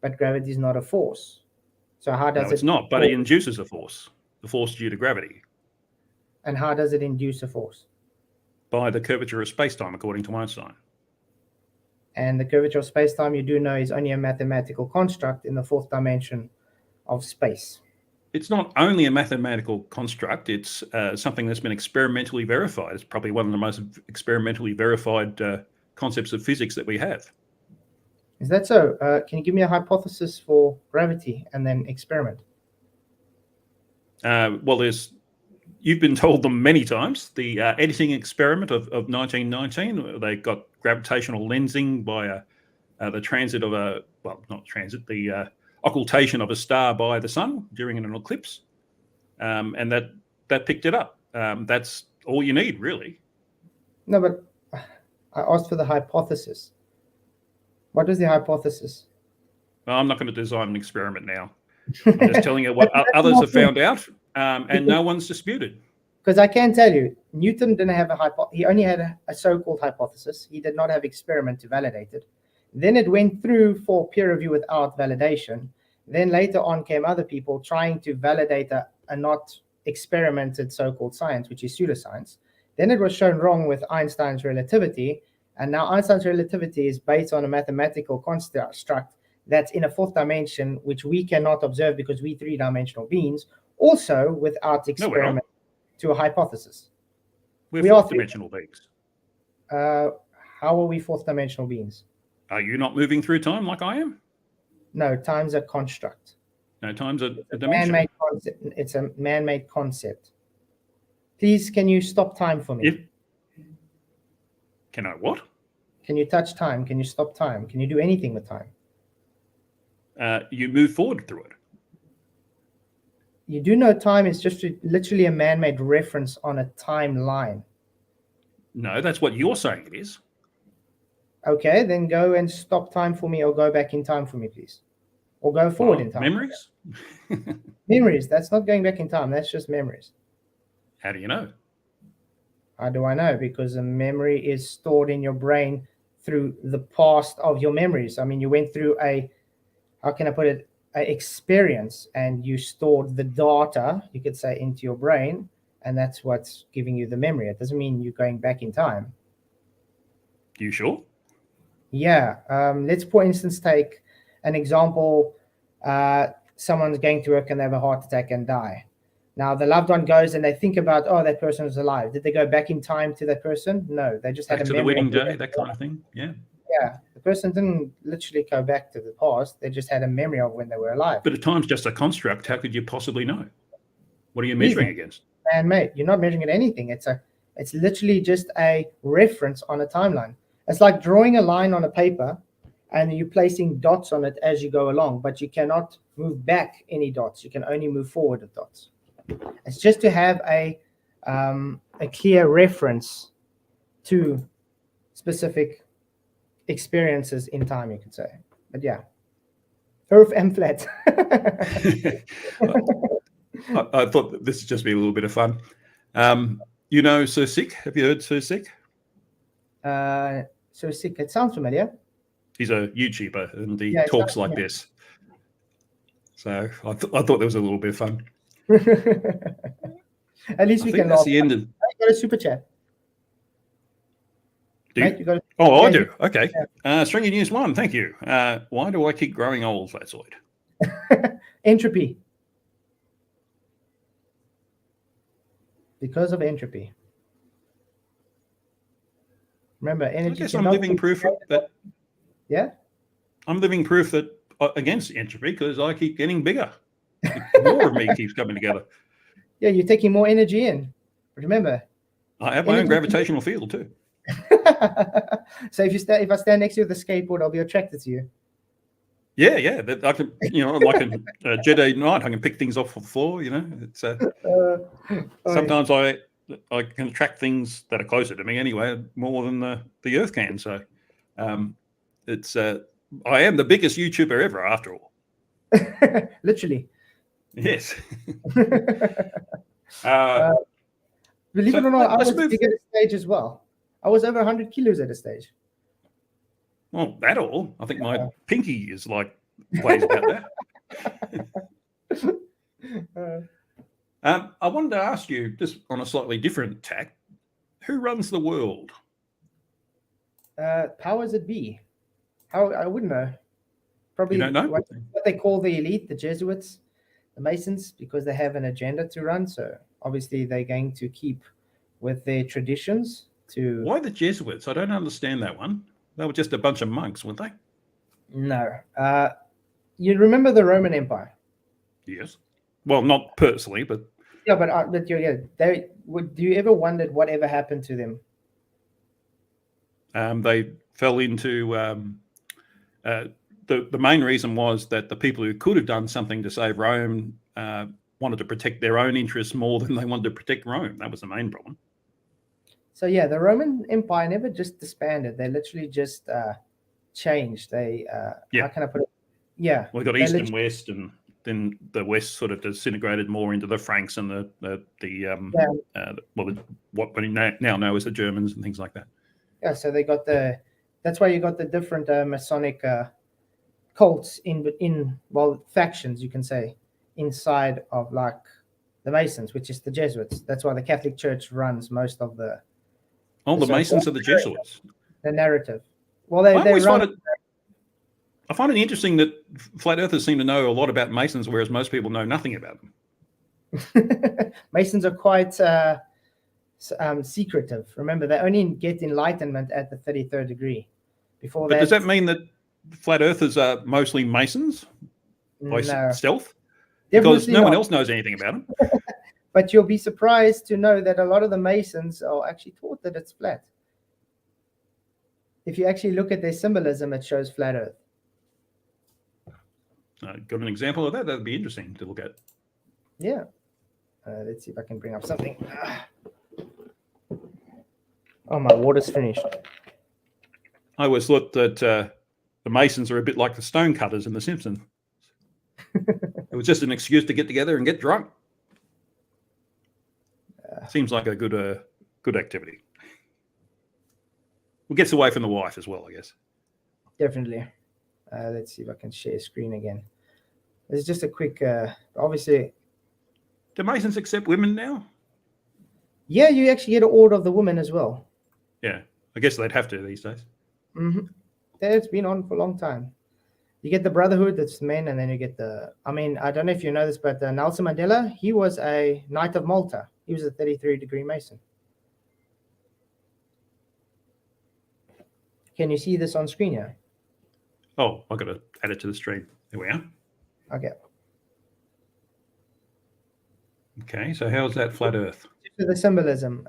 But gravity is not a force. So how does it? No, it's not, but it induces a force. The force due to gravity. And how does it induce a force? by the curvature of space-time, according to Einstein. And the curvature of space-time, you do know, is only a mathematical construct in the fourth dimension of space. It's not only a mathematical construct, it's something that's been experimentally verified. It's probably one of the most experimentally verified concepts of physics that we have. Is that so? Can you give me a hypothesis for gravity and then experiment? Well, you've been told them many times. The editing experiment of 1919, they got gravitational lensing by the transit of the occultation of a star by the sun during an eclipse, and that picked it up. That's all you need, really. No, but I asked for the hypothesis. What is the hypothesis? Well, I'm not going to design an experiment now. I'm just telling you what others have found out, and no one's disputed. Because I can tell you, Newton didn't have he only had a so-called hypothesis. He did not have experiment to validate it. Then it went through for peer review without validation. Then later on came other people trying to validate a not experimented so-called science, which is pseudoscience. Then it was shown wrong with Einstein's relativity. And now Einstein's relativity is based on a mathematical construct that's in a fourth dimension, which we cannot observe because we're three-dimensional beings, also without experiment to a hypothesis. We're fourth-dimensional beings. How are we fourth-dimensional beings? Are you not moving through time like I am? No, time's a construct. No, time's a dimension. Man-made concept. It's a man-made concept. Please, can you stop time for me? Can I what? Can you touch time? Can you stop time? Can you do anything with time? You move forward through it. You do know time is just literally a man-made reference on a timeline. No, that's what you're saying it is. Okay, then go and stop time for me, or go back in time for me, please. Or go forward in time. Memories? Memories. That's not going back in time. That's just memories. How do you know? How do I know? Because a memory is stored in your brain through the past of your memories. I mean, you went through how can I put it, an experience, and you stored the data, you could say, into your brain, and that's what's giving you the memory. It doesn't mean you're going back in time. You sure? Yeah. Let's, for instance, take an example. Someone's going to work and they have a heart attack and die. Now, the loved one goes and they think about, oh, that person is alive. Did they go back in time to that person? No, they just had a memory. Back to the wedding day, that kind of thing. Yeah. Yeah. The person didn't literally go back to the past. They just had a memory of when they were alive. But time's just a construct. How could you possibly know? What are you measuring against? Man-made. You're not measuring at anything. It's literally just a reference on a timeline. It's like drawing a line on a paper and you're placing dots on it as you go along, but you cannot move back any dots. You can only move forward with dots. It's just to have a clear reference to specific experiences in time, you could say. But yeah, Earth and flat. I thought that this would just be a little bit of fun. You know Sir Sick? Have you heard Sir Sick? Sir Sick, it sounds familiar. He's a YouTuber and he talks like this. So I thought there was a little bit of fun. At least we can laugh. That's the end of... You got a super chat. Mate, you got I do. Okay. Yeah. Stringy News 1, thank you. Why do I keep growing old, Flatzoid? Entropy. Because of entropy. Remember, energy. I guess I'm living proof that. Yeah. I'm living proof that against entropy because I keep getting bigger. More of me keeps coming together. Yeah, you're taking more energy in. But remember, I have my own gravitational field too. So if I stand next to you with a skateboard, I'll be attracted to you. Yeah, yeah. I can, like a Jedi Knight, I can pick things off the floor. It's sometimes I can attract things that are closer to me anyway, more than the Earth can. So it's I am the biggest YouTuber ever, after all. Literally. Yes. Believe it or not, I was big at a stage as well. I was over 100 kilos at a stage. Well, that all. I think my pinky is like plays about that. I wanted to ask you, just on a slightly different tack, Who runs the world? Powers that be. How I wouldn't know. Probably You don't know? what they call the elite, the Jesuits, the Masons, because they have an agenda to run. So obviously they're going to keep with their traditions. Why the Jesuits? I don't understand that one. They were just a bunch of monks, weren't they? No. You remember the Roman Empire? Yes. Well, not personally, but yeah. But they would. Do you ever wondered whatever happened to them? They fell into the main reason was that the people who could have done something to save Rome wanted to protect their own interests more than they wanted to protect Rome. That was the main problem. So yeah, the Roman Empire never just disbanded. They literally just changed. They how can I put it? Yeah. We got East and West, and then the West sort of disintegrated more into the Franks and what we now know as the Germans and things like that. Yeah, so they got that's why you got the different Masonic cults in factions, you can say, inside of like the Masons, which is the Jesuits. That's why the Catholic Church runs most of the the Masons are the Jesuits. The narrative. Well, I find it interesting that flat earthers seem to know a lot about Masons, whereas most people know nothing about them. Masons are quite secretive. Remember, they only get enlightenment at the 33rd degree. Before that, does that mean that flat earthers are mostly Masons by stealth? Because no one else knows anything about them. But you'll be surprised to know that a lot of the Masons are actually taught that it's flat. If you actually look at their symbolism, it shows flat earth. Got an example of that? That'd be interesting to look at. Yeah. Let's see if I can bring up something. Oh, my water's finished. I always thought that the Masons are a bit like the stonecutters in The Simpsons. It was just an excuse to get together and get drunk. Seems like a good activity. Well, gets away from the wife as well, I guess. Definitely. Let's see if I can share screen again. It's just a quick, obviously. Do Masons accept women now? Yeah, you actually get an order of the woman as well. Yeah, I guess they'd have to these days. Mm-hmm. It's been on for a long time. You get the Brotherhood, that's men, and then you get I don't know if you know this, but Nelson Mandela, he was a Knight of Malta. He was a 33-degree Mason. Can you see this on screen here? Oh, I've got to add it to the stream. There we are. Okay. Okay, so how's that flat earth? The symbolism.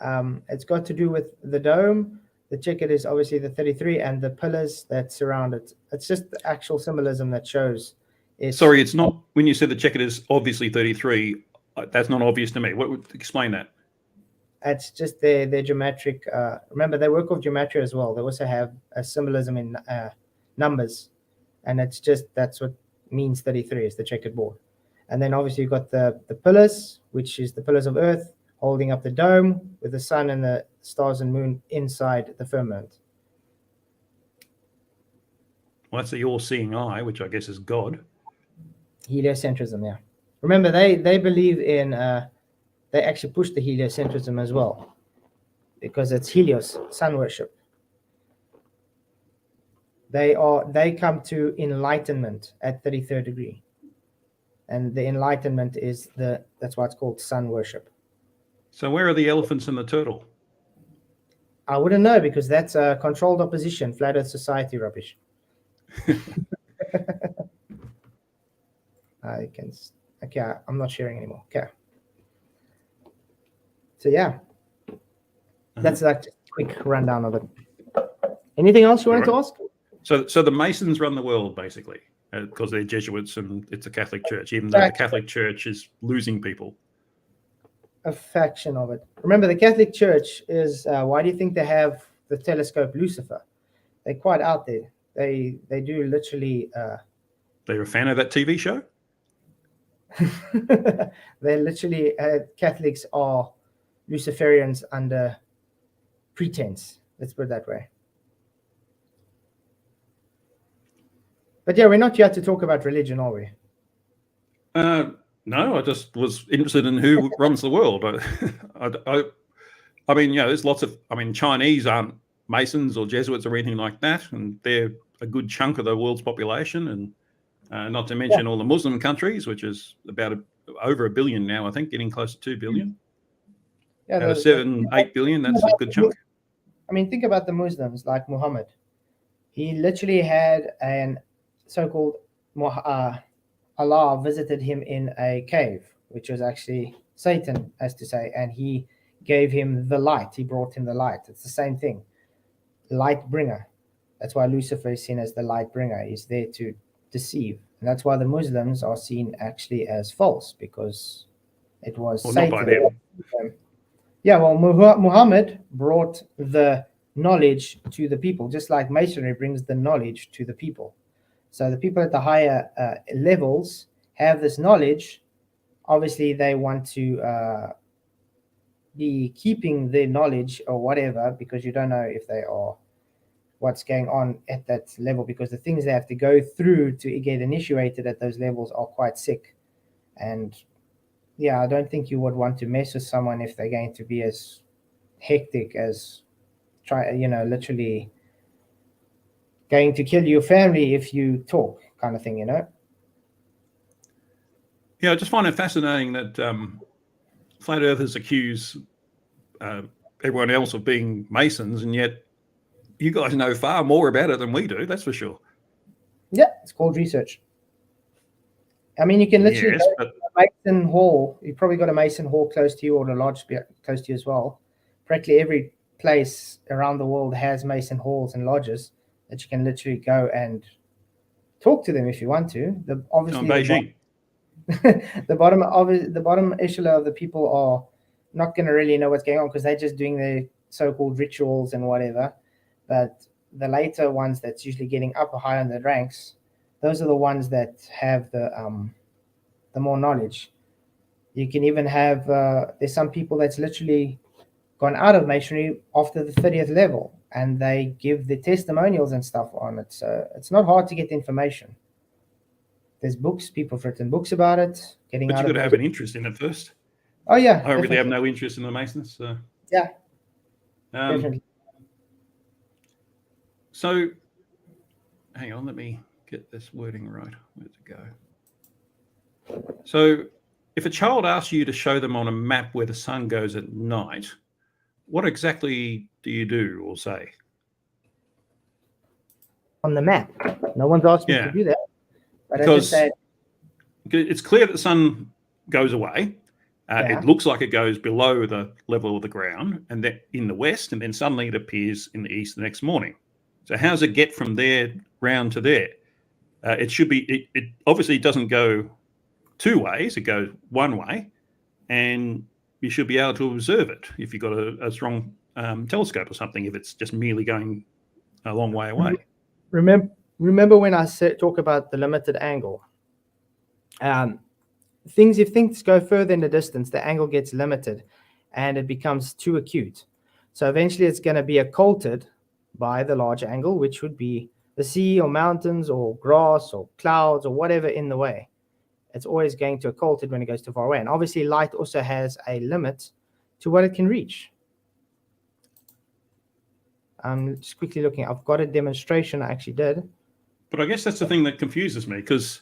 It's got to do with the dome. The checkered is obviously the 33 and the pillars that surround it. It's just the actual symbolism that shows. Sorry, it's not, when you said the checkered is obviously 33, that's not obvious to me. What would explain that? It's just their geometric. Remember, they work with geometry as well. They also have a symbolism in numbers. And it's just, that's what means 33 is the checkered board. And then obviously you've got the pillars, which is the pillars of Earth, holding up the dome with the sun and the stars and moon inside the firmament. Well, that's the all-seeing eye, which I guess is God. Heliocentrism, yeah. Remember, they believe in, they actually push the heliocentrism as well, because it's Helios, sun worship. They come to enlightenment at 33rd degree. And the enlightenment is that's why it's called sun worship. So where are the elephants and the turtle? I wouldn't know, because that's a controlled opposition, flat earth society rubbish. I'm not sharing anymore. Okay. So yeah, that's like a quick rundown of it. Anything else you wanted to ask? So the Masons run the world, basically, because they're Jesuits and it's a Catholic Church, even though the Catholic Church is losing people. A faction of it. Remember, the Catholic Church is, why do you think they have the telescope Lucifer? They're quite out there. They do literally... They're a fan of that TV show? They're literally, Catholics are Luciferians under pretense. Let's put it that way. But yeah, we're not here to talk about religion, are we? No, I just was interested in who runs the world. I mean, there's lots of, Chinese aren't Masons or Jesuits or anything like that, and they're a good chunk of the world's population, and not to mention all the Muslim countries, which is about over 1 billion now, I think, getting close to 2 billion. Yeah, out of 7-8 billion, that's a good chunk. I mean, think about the Muslims like Muhammad. He literally had an so-called Allah visited him in a cave, which was actually Satan, as to say, and he gave him the light. He brought him the light. It's the same thing. Light bringer. That's why Lucifer is seen as the light bringer. He's there to deceive. And that's why the Muslims are seen actually as false, because it was Satan. Not by them. Yeah, well, Muhammad brought the knowledge to the people, just like Masonry brings the knowledge to the people. So the people at the higher levels have this knowledge. Obviously, they want to be keeping their knowledge or whatever, because you don't know if they are what's going on at that level, because the things they have to go through to get initiated at those levels are quite sick. And yeah, I don't think you would want to mess with someone if they're going to be as hectic as literally going to kill your family if you talk, kind of thing, Yeah, I just find it fascinating that flat earthers accuse everyone else of being Masons, and yet you guys know far more about it than we do, that's for sure. Yeah, it's called research. I mean, you can literally go to a Mason Hall. You've probably got a Mason Hall close to you, or a lodge close to you as well. Practically every place around the world has Mason Halls and lodges that you can literally go and talk to them if you want to. Beijing. The bottom echelon of the people are not going to really know what's going on, because they're just doing their so-called rituals and whatever. But the later ones that's usually getting up higher in the ranks, those are the ones that have the more knowledge. You can even have there's some people that's literally gone out of Masonry after the 30th level, and they give the testimonials and stuff on it. So it's not hard to get information. There's books, people have written books about it. But you've got to have an interest in it first. Oh yeah, I really have no interest in the Masons. So. Yeah, definitely. So, hang on, let me get this wording right. Where'd it go? So, if a child asks you to show them on a map where the sun goes at night, what exactly do you do or say? On the map? No one's asked me to do that. But because it's clear that the sun goes away. It looks like it goes below the level of the ground, and then in the west, and then suddenly it appears in the east the next morning. So how does it get from there round to there? It should be, it obviously doesn't go two ways, it goes one way, and you should be able to observe it if you've got a strong telescope or something, if it's just merely going a long way away. Remember when I talk about the limited angle? If things go further in the distance, the angle gets limited and it becomes too acute. So eventually it's going to be occulted by the large angle, which would be the sea or mountains or grass or clouds or whatever in the way. It's always going to occult it when it goes too far away. And obviously light also has a limit to what it can reach. I'm just quickly looking. I've got a demonstration I actually did. But I guess that's the thing that confuses me, because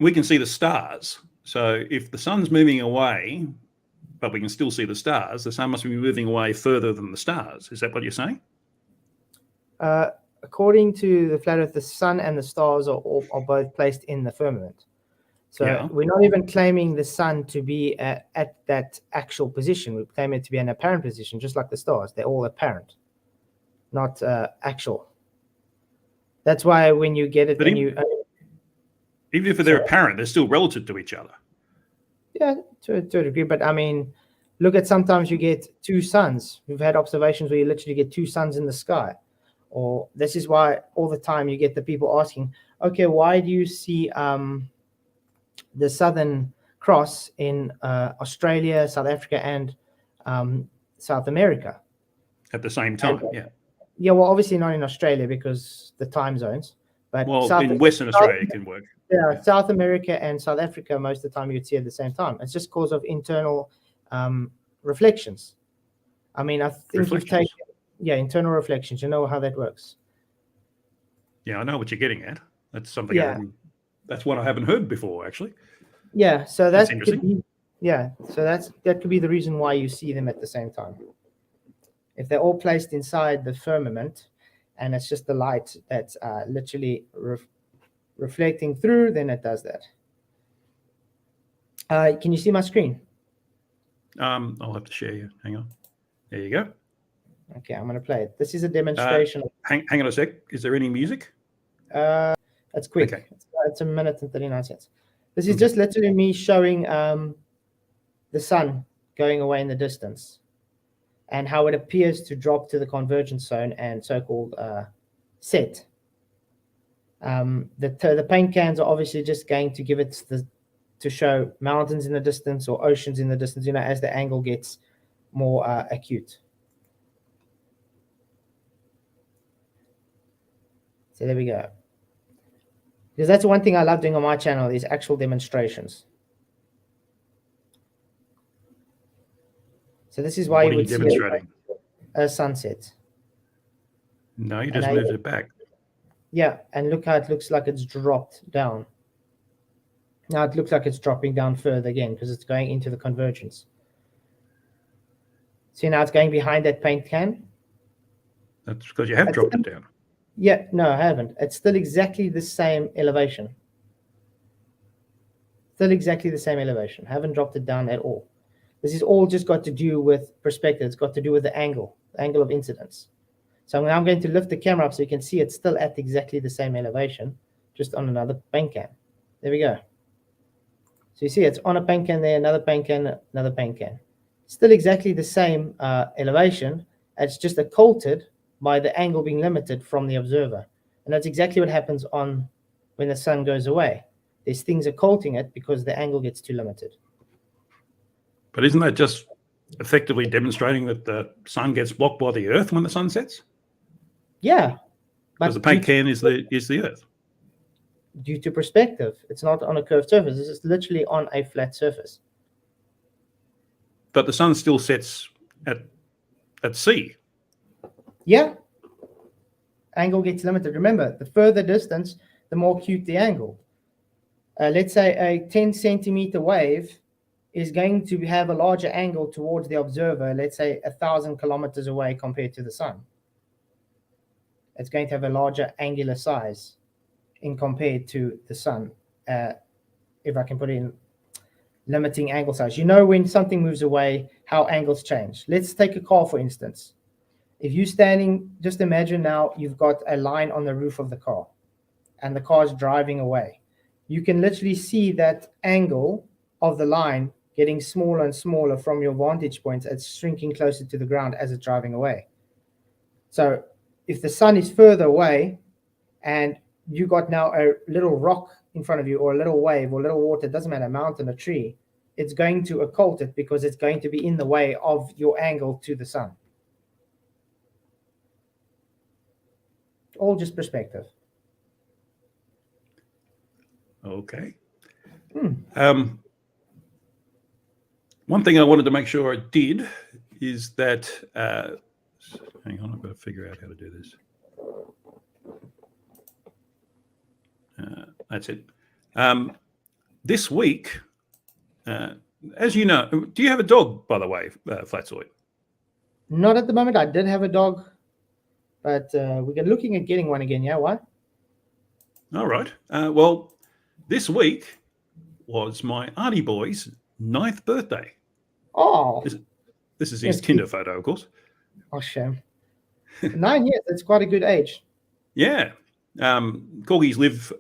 we can see the stars. So if the sun's moving away, but we can still see the stars, the sun must be moving away further than the stars. Is that what you're saying? According to the flat earth, the sun and the stars are both placed in the firmament. So we're not even claiming the sun to be at that actual position. We claim it to be an apparent position, just like the stars. They're all apparent, not actual. That's why when you get it, even if they're apparent, they're still relative to each other. Yeah, to a degree. But I mean, look at, sometimes you get two suns. We've had observations where you literally get two suns in the sky. Or this is why all the time you get the people asking, okay, why do you see the Southern Cross in Australia, South Africa, and South America at the same time? Yeah, well, obviously not in Australia because the time zones. But in Western Australia it can work. Yeah, South America and South Africa, most of the time you'd see at the same time. It's just because of internal reflections. I mean, I think you've taken, Reflections. internal reflections. You know how that works. Yeah, I know what you're getting at. That's something that's one I haven't heard before, actually. Yeah, so That's that interesting. could be, so that could be the reason why you see them at the same time. If they're all placed inside the firmament, and it's just the light that's literally reflecting through, then it does that. Can you see my screen? I'll have to share you. Hang on. There you go. Okay, I'm going to play it. This is a demonstration. Hang on a sec. Is there any music? It's quick. Okay. It's 1 minute and 39 seconds. This is just literally me showing the sun going away in the distance and how it appears to drop to the convergence zone and so-called set. The paint cans are obviously just going to give it to show mountains in the distance or oceans in the distance, as the angle gets more acute. So there we go. Because that's one thing I love doing on my channel is actual demonstrations. So this is why you would see a sunset. No, you just moved it back. Yeah, and look how it looks like it's dropped down. Now it looks like it's dropping down further again because it's going into the convergence. See, now it's going behind that paint can. That's because you have dropped it down. Yeah, no, I haven't. It's still exactly the same elevation. Still exactly the same elevation. I haven't dropped it down at all. This is all just got to do with perspective. It's got to do with the angle of incidence. So now I'm going to lift the camera up so you can see it's still at exactly the same elevation, just on another paint can. There we go. So you see it's on a paint can there, another paint can, another paint can. Still exactly the same elevation. It's just occulted by the angle being limited from the observer. And that's exactly what happens when the sun goes away. There's things occulting it because the angle gets too limited. But isn't that just effectively demonstrating that the sun gets blocked by the earth when the sun sets? Yeah. Because the paint can is the earth. Due to perspective. It's not on a curved surface. This is literally on a flat surface. But the sun still sets at sea. Yeah. Angle gets limited. Remember, the further distance, the more acute the angle. Let's say a 10 centimeter wave is going to have a larger angle towards the observer, let's say 1,000 kilometers away compared to the sun. It's going to have a larger angular size in compared to the sun. If I can put in limiting angle size. When something moves away, how angles change. Let's take a car, for instance. If you're standing, just imagine now you've got a line on the roof of the car and the car is driving away. You can literally see that angle of the line getting smaller and smaller from your vantage points. It's shrinking closer to the ground as it's driving away. So if the sun is further away and you got now a little rock in front of you or a little wave or a little water, it doesn't matter, a mountain, a tree, it's going to occult it because it's going to be in the way of your angle to the sun. All just perspective. Okay. One thing I wanted to make sure I did is that, hang on, I've got to figure out how to do this. That's it. This week, as you know, do you have a dog, by the way, Flatzoid? Not at the moment. I did have a dog, but we're looking at getting one again. Yeah, why? All right. Well, this week was my auntie boy's 9th birthday. Oh. This is his Tinder photo, of course. Oh, shame. 9 years. That's quite a good age. Yeah. Corgis live,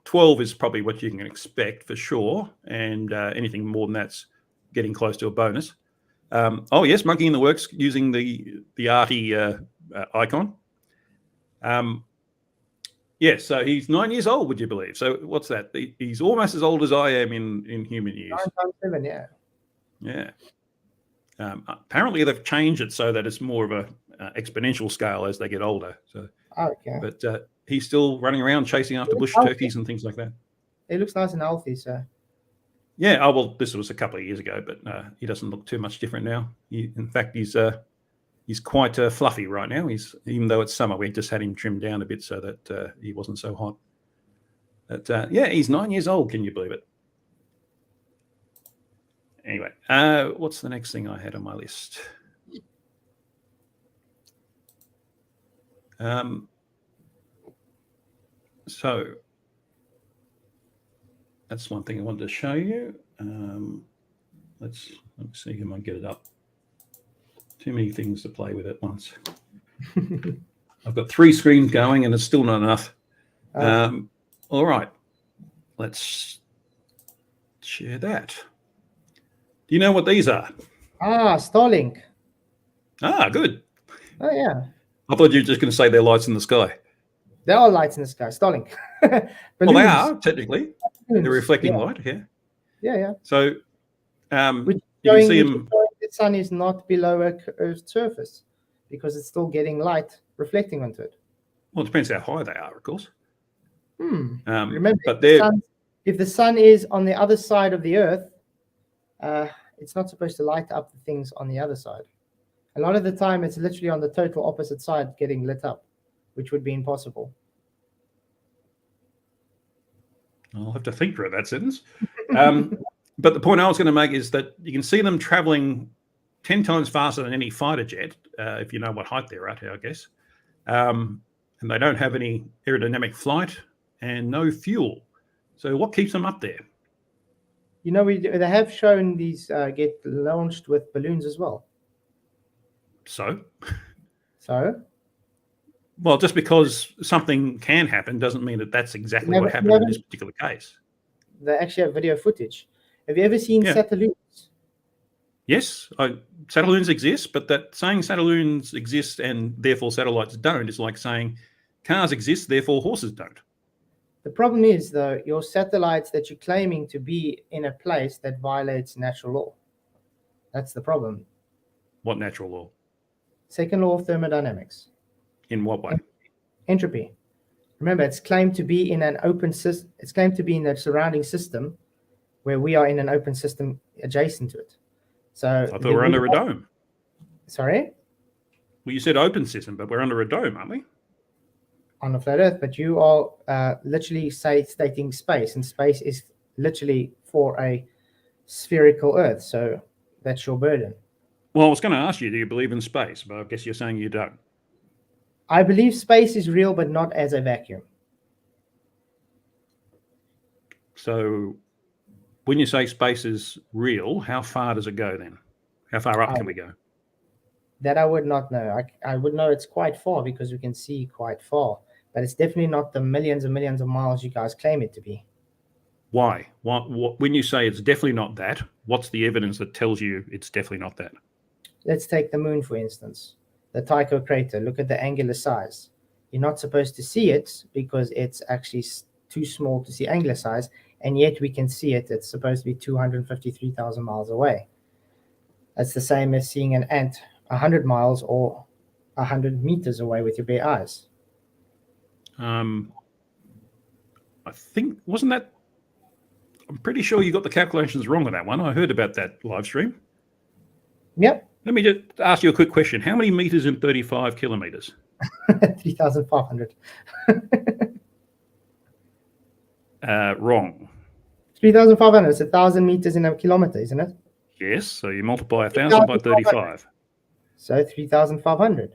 12 is probably what you can expect for sure. And anything more than that's getting close to a bonus. Oh, yes, monkey in the works using the arty icon. Yes, so he's 9 years old, would you believe? So what's that? He's almost as old as I am in human years. 9 times 7, yeah. Yeah. Apparently they've changed it so that it's more of a exponential scale as they get older. So, okay. But he's still running around chasing after bush turkeys and things like that. It looks nice and healthy, so. Yeah. Oh well, this was a couple of years ago, but he doesn't look too much different now. In fact, he's quite fluffy right now. Even though it's summer, we just had him trimmed down a bit so that he wasn't so hot. But yeah, he's 9 years old. Can you believe it? Anyway, what's the next thing I had on my list? So that's one thing I wanted to show you. Let me see if I can get it up. Too many things to play with at once. I've got 3 screens going and it's still not enough. All right, let's share that. Do you know what these are? Starlink. Good. Oh, yeah. I thought you were just going to say they're lights in the sky. There are lights in the sky, Starlink. Well, they are, technically. They're reflecting light, yeah. Yeah. So you can see them. The sun is not below Earth's surface because it's still getting light reflecting onto it. Well, it depends how high they are, of course. Remember, but if the sun is on the other side of the Earth, it's not supposed to light up the things on the other side. A lot of the time, it's literally on the total opposite side getting lit up, which would be impossible. I'll have to think through that sentence. But the point I was going to make is that you can see them traveling 10 times faster than any fighter jet, if you know what height they're at, I guess. And they don't have any aerodynamic flight and no fuel. So what keeps them up there? You know, they have shown these get launched with balloons as well. So? Well, just because something can happen doesn't mean that that's exactly what happened in this particular case. They actually have video footage. Have you ever seen satelloons? Yes, satelloons exist, but that saying satelloons exist and therefore satellites don't is like saying cars exist, therefore horses don't. The problem is, though, your satellites that you're claiming to be in a place that violates natural law. That's the problem. What natural law? Second law of thermodynamics. In what way? Entropy. Remember, it's claimed to be in an open system. It's claimed to be in the surrounding system where we are in an open system adjacent to it. So I thought we're under a dome. Sorry? Well, you said open system, but we're under a dome, aren't we? On a flat Earth, but you are literally stating space, and space is literally for a spherical Earth. So that's your burden. Well, I was going to ask you, do you believe in space? But I guess you're saying you don't. I believe space is real, but not as a vacuum. So when you say space is real, how far does it go then? How far up can we go? That I would not know. I would know it's quite far because we can see quite far, but it's definitely not the millions and millions of miles you guys claim it to be. Why? When you say it's definitely not that, what's the evidence that tells you it's definitely not that? Let's take the moon, for instance. The Tycho crater. Look at the angular size. You're not supposed to see it because it's actually too small to see angular size, and yet we can see it. It's supposed to be 253,000 miles away. That's the same as seeing an ant 100 miles or 100 meters away with your bare eyes. I think, wasn't that, I'm pretty sure you got the calculations wrong on that one. I heard about that live stream. Yep. Let me just ask you a quick question. How many meters in 35 kilometers? 3,500. Wrong. 3,500. It's 1,000 meters in a kilometer, isn't it? Yes. So you multiply 1,000 by 35. So 3,500.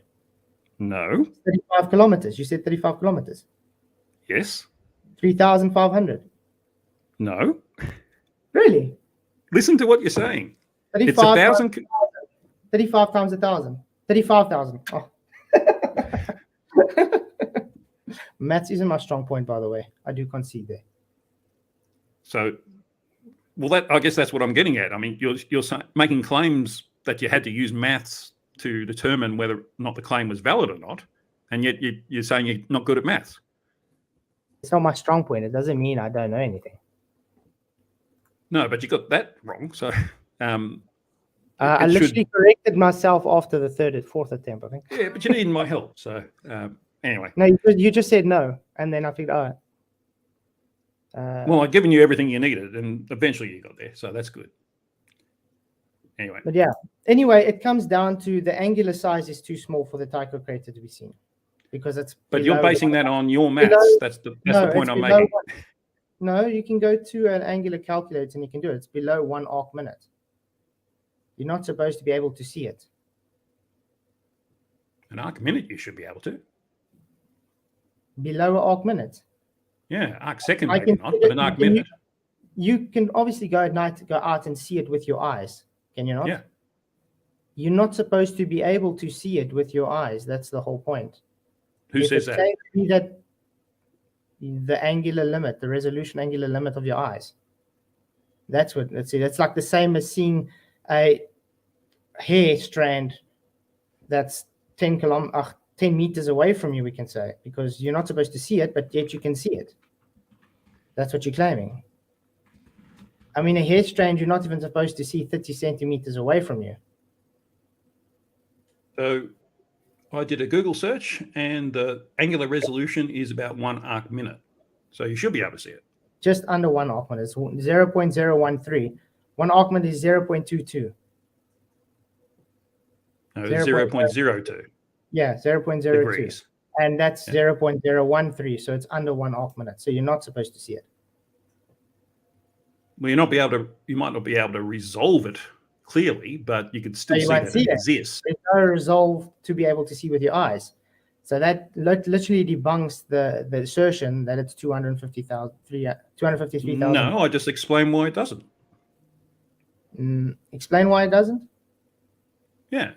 No. 35 kilometers. You said 35 kilometers. Yes. 3,500. No. Really? Listen to what you're saying. 35 it's 1,000. 35 times 1,000. 35,000. Oh. Maths isn't my strong point, by the way. I do concede there. So, well, I guess that's what I'm getting at. I mean, you're making claims that you had to use maths to determine whether or not the claim was valid or not, and yet you're saying you're not good at maths. It's not my strong point. It doesn't mean I don't know anything. No, but you got that wrong. So, I literally corrected myself after the third or fourth attempt, I think. Yeah, but you needed my help. So, anyway. No, you just said no, and then I figured, all right. Well, I've given you everything you needed, and eventually you got there, so that's good. Anyway. But yeah, anyway, it comes down to the angular size is too small for the Tycho crater to be seen, because it's. But you're basing that on your maths. That's the point I'm making. No, you can go to an angular calculator and you can do it. It's below 1 arc minute. You're not supposed to be able to see it. An arc minute, you should be able to. Below an arc minute. Yeah, arc second maybe not, but an arc minute. You can obviously go at night, go out and see it with your eyes. Can you not? Yeah. You're not supposed to be able to see it with your eyes. That's the whole point. Who says that? That the angular limit, the resolution angular limit of your eyes. That's what, let's see, that's like the same as seeing a hair strand that's 10 meters away from you, we can say, because you're not supposed to see it, but yet you can see it. That's what you're claiming. I mean, a hair strand, you're not even supposed to see 30 centimeters away from you. So I did a Google search, and the angular resolution is about 1 arc minute. So you should be able to see it. Just under 1 arc minute. It's 0.013. 1 arc minute is 0.22. No, 0.02. Yeah, 0.02. Degrees. And that's 0.013. So it's under 1 arc minute. So you're not supposed to see it. Well, you might not be able to resolve it clearly, but you could still see that it exists. There's no resolve to be able to see with your eyes. So that literally debunks the assertion that it's 253,000. No, I just explain why it doesn't. Explain why it doesn't? Yeah.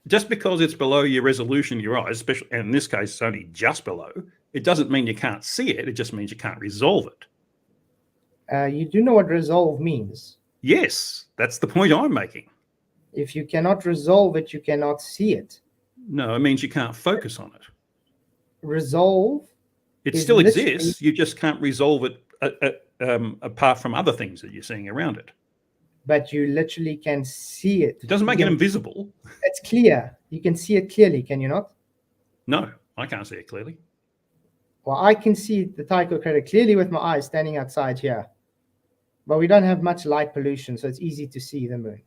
Just because it's below your resolution, your eyes, especially, and in this case, it's only just below, it doesn't mean you can't see it. It just means you can't resolve it. You do know what resolve means. Yes, that's the point I'm making. If you cannot resolve it, you cannot see it. No, it means you can't focus on it. Resolve. It still exists. You just can't resolve it apart from other things that you're seeing around it. But you literally can see it. It doesn't make it invisible. It's clear. You can see it clearly, can you not? No, I can't see it clearly. Well, I can see the Tycho crater clearly with my eyes standing outside here. But we don't have much light pollution, so it's easy to see the moon.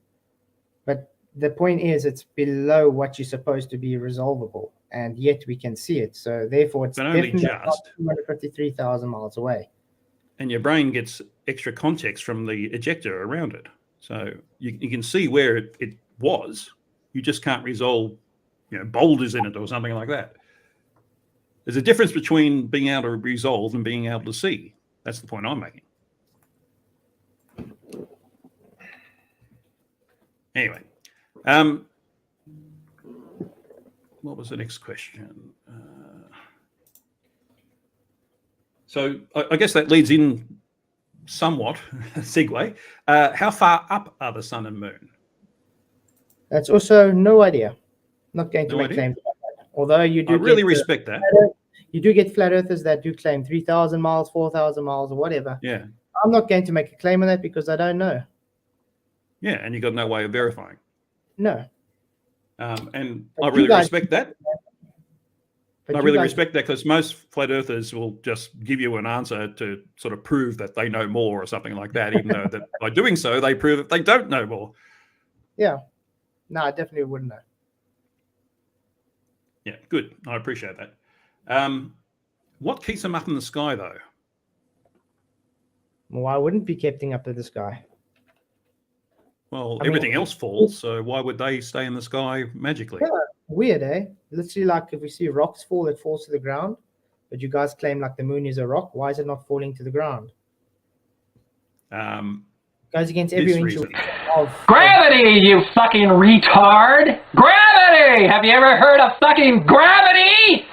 But the point is, it's below what you're supposed to be resolvable, and yet we can see it. So therefore, it's definitely not 253,000 miles away. And your brain gets extra context from the ejector around it. So you can see where it was. You just can't resolve, boulders in it or something like that. There's a difference between being able to resolve and being able to see. That's the point I'm making. Anyway, what was the next question? So I guess that leads in somewhat, segue. How far up are the sun and moon? That's also no idea. Not going to make claims about that. Although you do. I really respect that. You do get flat earthers that do claim 3,000 miles, 4,000 miles, or whatever. Yeah. I'm not going to make a claim on that because I don't know. Yeah, and you've got no way of verifying. No. And I really respect that. I really respect that, because most flat earthers will just give you an answer to sort of prove that they know more or something like that, even though that by doing so, they prove that they don't know more. Yeah. No, I definitely wouldn't know. Yeah, good. I appreciate that. What keeps them up in the sky, though? Well, I wouldn't be keeping up in the sky. Well, everything else falls, so why would they stay in the sky magically? Yeah, weird, eh? Literally, like if we see rocks fall, it falls to the ground. But you guys claim like the moon is a rock. Why is it not falling to the ground? Goes against every inch of gravity, you fucking retard! Gravity! Have you ever heard of fucking gravity?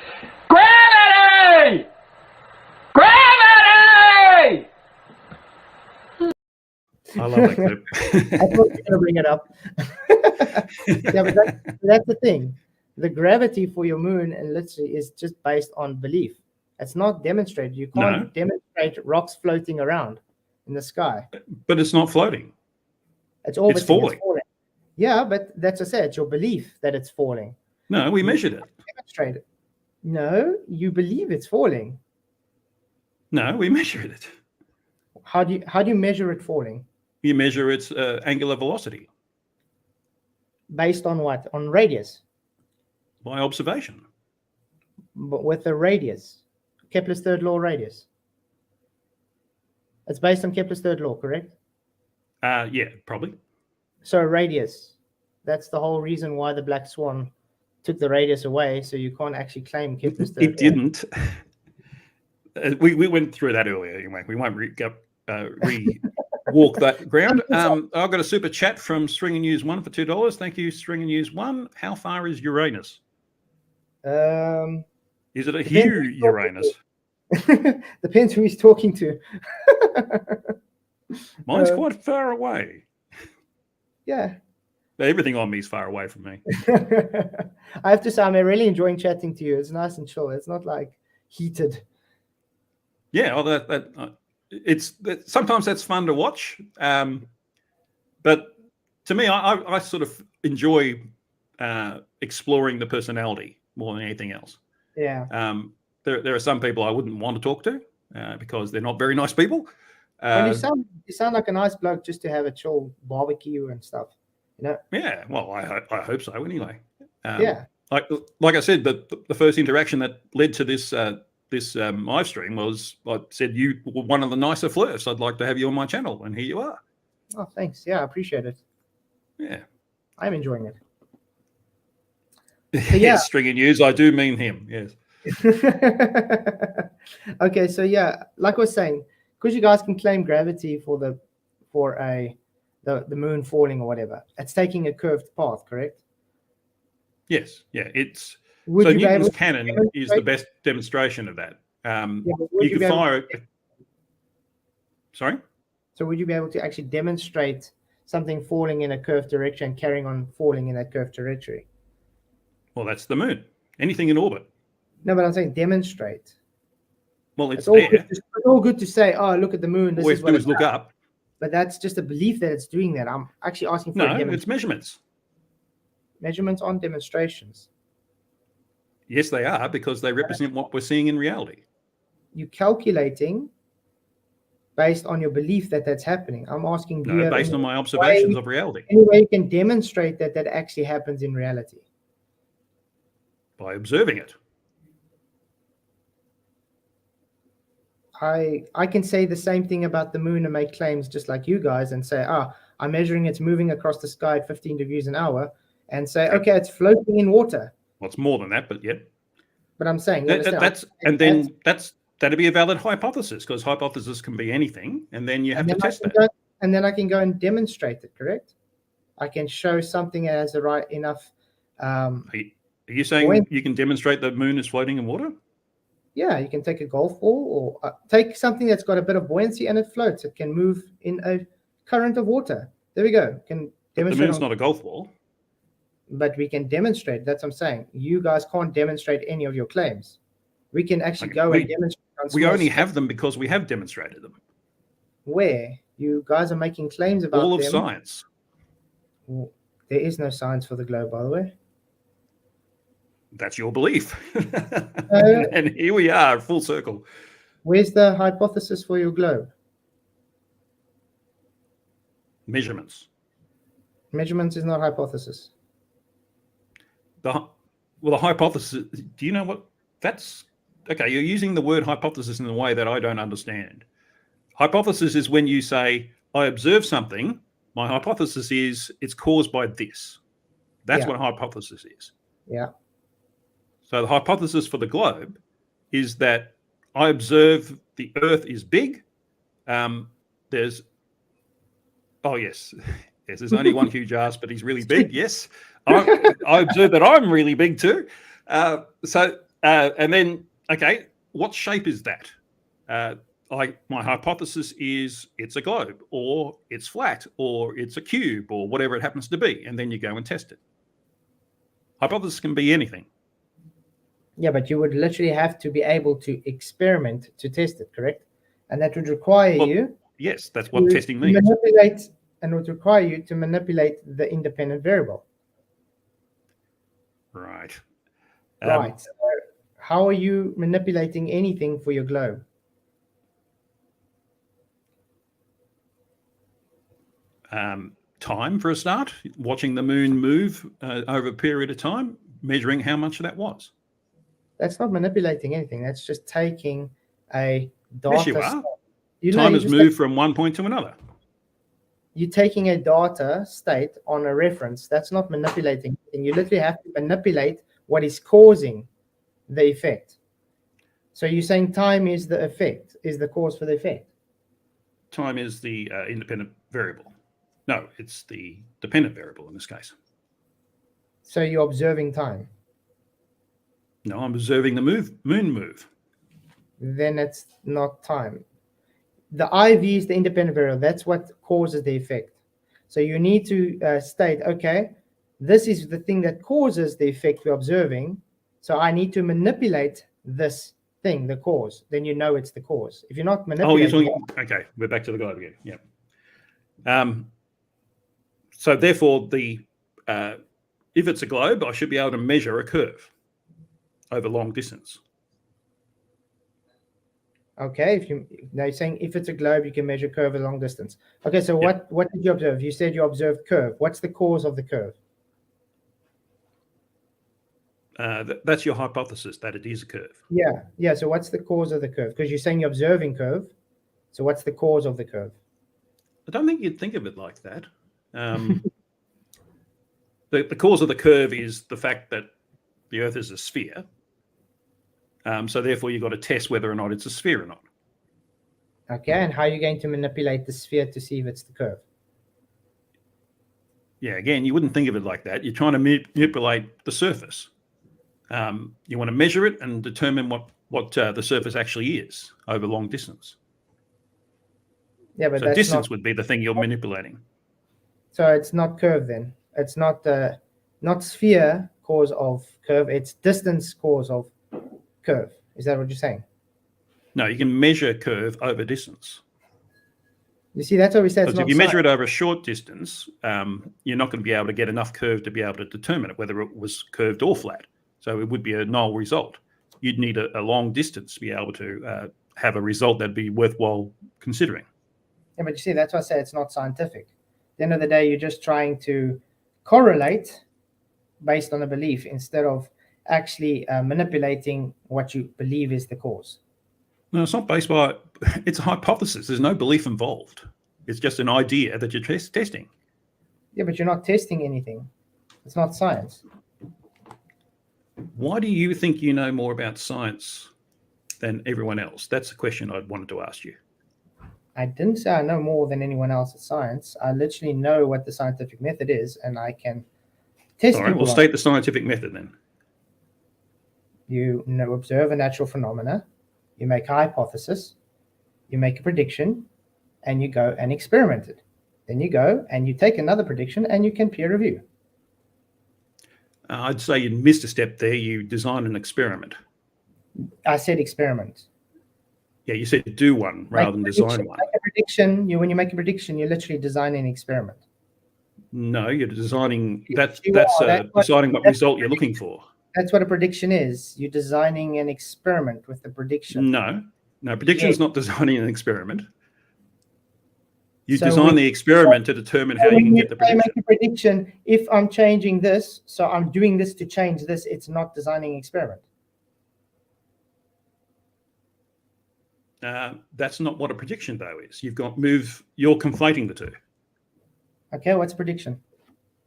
Gravity! Gravity! I love that clip. I thought you were going to bring it up. Yeah, but that's the thing. The gravity for your moon and literally is just based on belief. It's not demonstrated. You can't demonstrate rocks floating around in the sky. But it's not floating. It's falling. It's falling. Yeah, but that's what I said. It's your belief that it's falling. No, we measured it. Demonstrate it. No, you believe it's falling. No, we measured it. how do you measure it falling? You measure its angular velocity Based on what? On radius? by observation. But with the radius, Kepler's third law radius. It's based on Kepler's third law, correct? Yeah, probably. So radius, that's the whole reason why the black swan took the radius away, so you can't actually claim Kepler's third law. It didn't. We went through that earlier anyway. We won't walk that ground. I've got a super chat from Stringer News 1 for $2. Thank you, Stringer News 1. How far is Uranus? Is it a huge Uranus? Depends who he's talking to. Mine's quite far away. Yeah. Everything on me is far away from me. I have to say, I'm really enjoying chatting to you. It's nice and chill. It's not like heated. Yeah, well, sometimes that's fun to watch. But to me, I sort of enjoy exploring the personality more than anything else. Yeah. There are some people I wouldn't want to talk to because they're not very nice people. Well, you sound like a nice bloke just to have a chill barbecue and stuff. You know? Yeah. Well, I hope so. Anyway. Yeah. Like I said, the first interaction that led to this live stream was I said you were one of the nicer flirts. I'd like to have you on my channel, and here you are. Oh, thanks. Yeah, I appreciate it. Yeah. I'm enjoying it. So, yeah. Stringing news. I do mean him. Yes. Okay, so yeah, like I was saying, because you guys can claim gravity for the moon falling or whatever, it's taking a curved path, correct? Yes. Yeah. It's would so you Newton's cannon is the best demonstration of that. You can fire. Sorry. So would you be able to actually demonstrate something falling in a curved direction, carrying on falling in that curved trajectory? Well, that's the moon. Anything in orbit. No, but I'm saying demonstrate. Well, it's all there. It's all good to say, oh, look at the moon. All we have to do is look up. But that's just a belief that it's doing that. I'm actually asking for it's measurements. Measurements on demonstrations. Yes, they are, because they represent what we're seeing in reality. You're calculating based on your belief that that's happening. I'm asking, based on my observations of reality. Any way you can demonstrate that actually happens in reality? By observing it. I can say the same thing about the moon and make claims just like you guys and say, I'm measuring it's moving across the sky at 15 degrees an hour and say, okay, it's floating in water. Well, it's more than that, but yeah. But I'm saying that'd be a valid hypothesis, because hypothesis can be anything, and then you have to test that. And then I can go and demonstrate it, correct? I can show something as the right enough. Are you saying you can demonstrate the moon is floating in water? Yeah, you can take a golf ball or take something that's got a bit of buoyancy and it floats. It can move in a current of water. There we go. Can demonstrate. The moon's not a golf ball. But we can demonstrate. That's what I'm saying. You guys can't demonstrate any of your claims. We can actually and demonstrate. We only have them because we have demonstrated them. Where? You guys are making claims about all of them. Science. Well, there is no science for the globe, by the way. That's your belief. And here we are, full circle. Where's the hypothesis for your globe? Measurements. Measurements is not hypothesis. The hypothesis, do you know what that's? Okay, you're using the word hypothesis in a way that I don't understand. Hypothesis is when you say, I observe something, my hypothesis is it's caused by this. That's what a hypothesis is. Yeah. So the hypothesis for the globe is that I observe the Earth is big. There's there's only one HUGH JARSZ, but he's really big. Yes, I observe that I'm really big too. And then, okay, what shape is that? My hypothesis is it's a globe, or it's flat, or it's a cube, or whatever it happens to be. And then you go and test it. Hypothesis can be anything. Yeah, but you would literally have to be able to experiment to test it, correct? And that would require you. Yes, that's what testing means. And would require you to manipulate the independent variable. Right. Right. So how are you manipulating anything for your globe? time for a start, watching the moon move over a period of time, measuring how much that was. That's not manipulating anything. That's just taking a data. Yes, you are. You know, Time you has just moved from one point to another. you're taking a data state on a reference. That's not manipulating. And you literally have to manipulate what is causing the effect. So you're saying time is the effect, is the cause for the effect. Time is the independent variable. No, it's the dependent variable in this case. So you're observing time. No, I'm observing the moon move. Then it's not time. The IV is the independent variable. That's what causes the effect. So you need to state, okay, this is the thing that causes the effect we're observing. So I need to manipulate this thing, the cause. Then you know it's the cause. If you're not manipulating, oh, you're talking. Okay, we're back to the globe again. Yeah. So therefore, if it's a globe, I should be able to measure a curve over long distance. okay, if you now you're saying if it's a globe, you can measure curve a long distance. Okay, so what did you observe? You said you observed curve. What's the cause of the curve? That's your hypothesis that it is a curve. Yeah. So what's the cause of the curve? Because you're saying you're observing curve. So what's the cause of the curve? I don't think you'd think of it like that. The cause of the curve is the fact that the Earth is a sphere. So therefore, you've got to test whether or not it's a sphere or not. Okay, and how are you going to manipulate the sphere to see if it's the curve? Yeah, again, you wouldn't think of it like that. You're trying to manipulate the surface. You want to measure it and determine what the surface actually is over long distance. Yeah, but so that's distance not, would be the thing you're manipulating. so it's not curve then. It's not sphere cause of curve. It's distance cause of curve. Is that what you're saying? No, you can measure curve over distance. You see, that's what we said. Because if you measure it over a short distance, you're not going to be able to get enough curve to be able to determine it, whether it was curved or flat. So it would be a null result. You'd need a long distance to be able to have a result that'd be worthwhile considering. Yeah, but you see, that's why I say it's not scientific. At the end of the day, you're just trying to correlate based on a belief instead of actually manipulating what you believe is the cause. No, it's not based by, it's a hypothesis. There's no belief involved. It's just an idea that you're testing. Yeah, but you're not testing anything. It's not science. Why do you think you know more about science than everyone else? That's the question I wanted to ask you. I didn't say I know more than anyone else at science. I literally know what the scientific method is, and I can test. All right, we'll state the scientific method then. You observe a natural phenomena, you make a hypothesis, you make a prediction, and you go and experiment it. Then you go and you take another prediction and you can peer review. I'd say you missed a step there. You design an experiment. I said experiment. Yeah, you said do one rather than design one. Make a prediction. When you make a prediction, you're literally designing an experiment. No, you're designing. That's deciding what result you're looking for. That's what a prediction is. You're designing an experiment with the prediction. No, prediction is not designing an experiment. You design the experiment to determine how you can get the prediction. Make a prediction. If I'm changing this, so I'm doing this to change this, it's not designing an experiment. That's not what a prediction, though, is. You're conflating the two. Okay, what's prediction?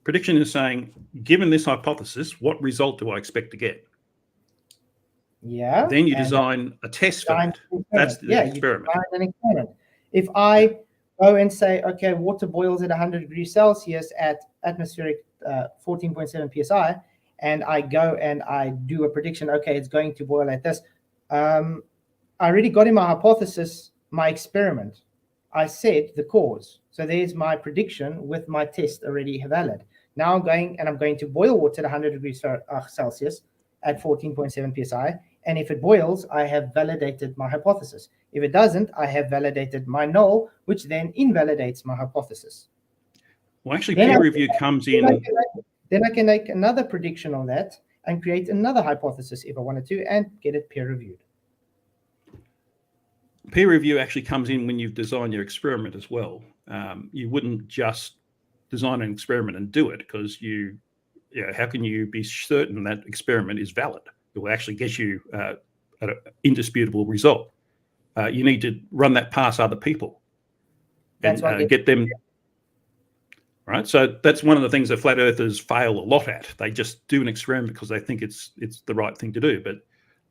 Prediction is saying, given this hypothesis, what result do I expect to get? Yeah. Then you design a test for that. That's the experiment. You design an experiment. If I go and say, okay, water boils at 100 degrees Celsius at atmospheric 14.7 psi, and I go and I do a prediction, okay, it's going to boil at this. I already got in my hypothesis, my experiment. I said the cause. So there's my prediction with my test already valid. Now I'm going to boil water at 100 degrees Celsius at 14.7 psi. And if it boils, I have validated my hypothesis. If it doesn't, I have validated my null, which then invalidates my hypothesis. Well, actually, peer review comes in. Then I can make another prediction on that and create another hypothesis if I wanted to and get it peer reviewed. peer review actually comes in when you've designed your experiment as well. You wouldn't just design an experiment and do it, because how can you be certain that experiment is valid? It will actually get you an indisputable result. You need to run that past other people and get them. Right, so that's one of the things that flat earthers fail a lot at. They just do an experiment because they think it's the right thing to do, but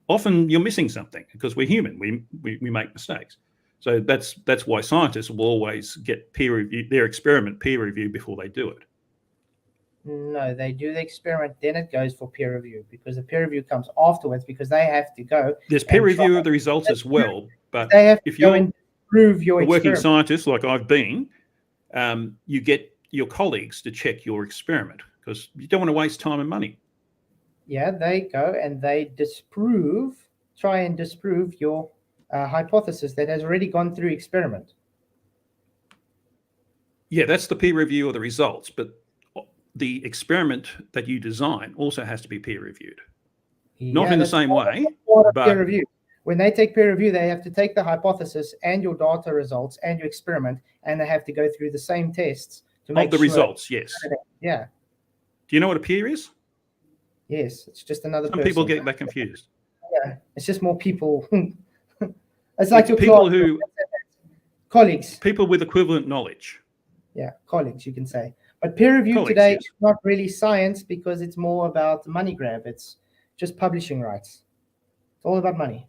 often you're missing something, because we're human. We make mistakes. So that's why scientists will always get their experiment peer reviewed before they do it. No, they do the experiment, then it goes for peer review, because the peer review comes afterwards, because they have to go. There's peer review of the results as well, but they have if to go you're and prove your a working experiment. scientist like I've been, you get your colleagues to check your experiment, because you don't want to waste time and money. Yeah, they go and they try and disprove your hypothesis that has already gone through experiment. Yeah, that's the peer review of the results, but the experiment that you design also has to be peer reviewed. Not in the same way, but peer review. When they take peer review, they have to take the hypothesis and your data results and your experiment, and they have to go through the same tests to make the results. Yes. Yeah. Do you know what a peer is? Yes, it's just another. Some people get that confused. Yeah, it's just more people. It's like your people class, colleagues. People with equivalent knowledge. Yeah, colleagues, you can say. But peer review today is not really science, because it's more about the money grab. It's just publishing rights. It's all about money.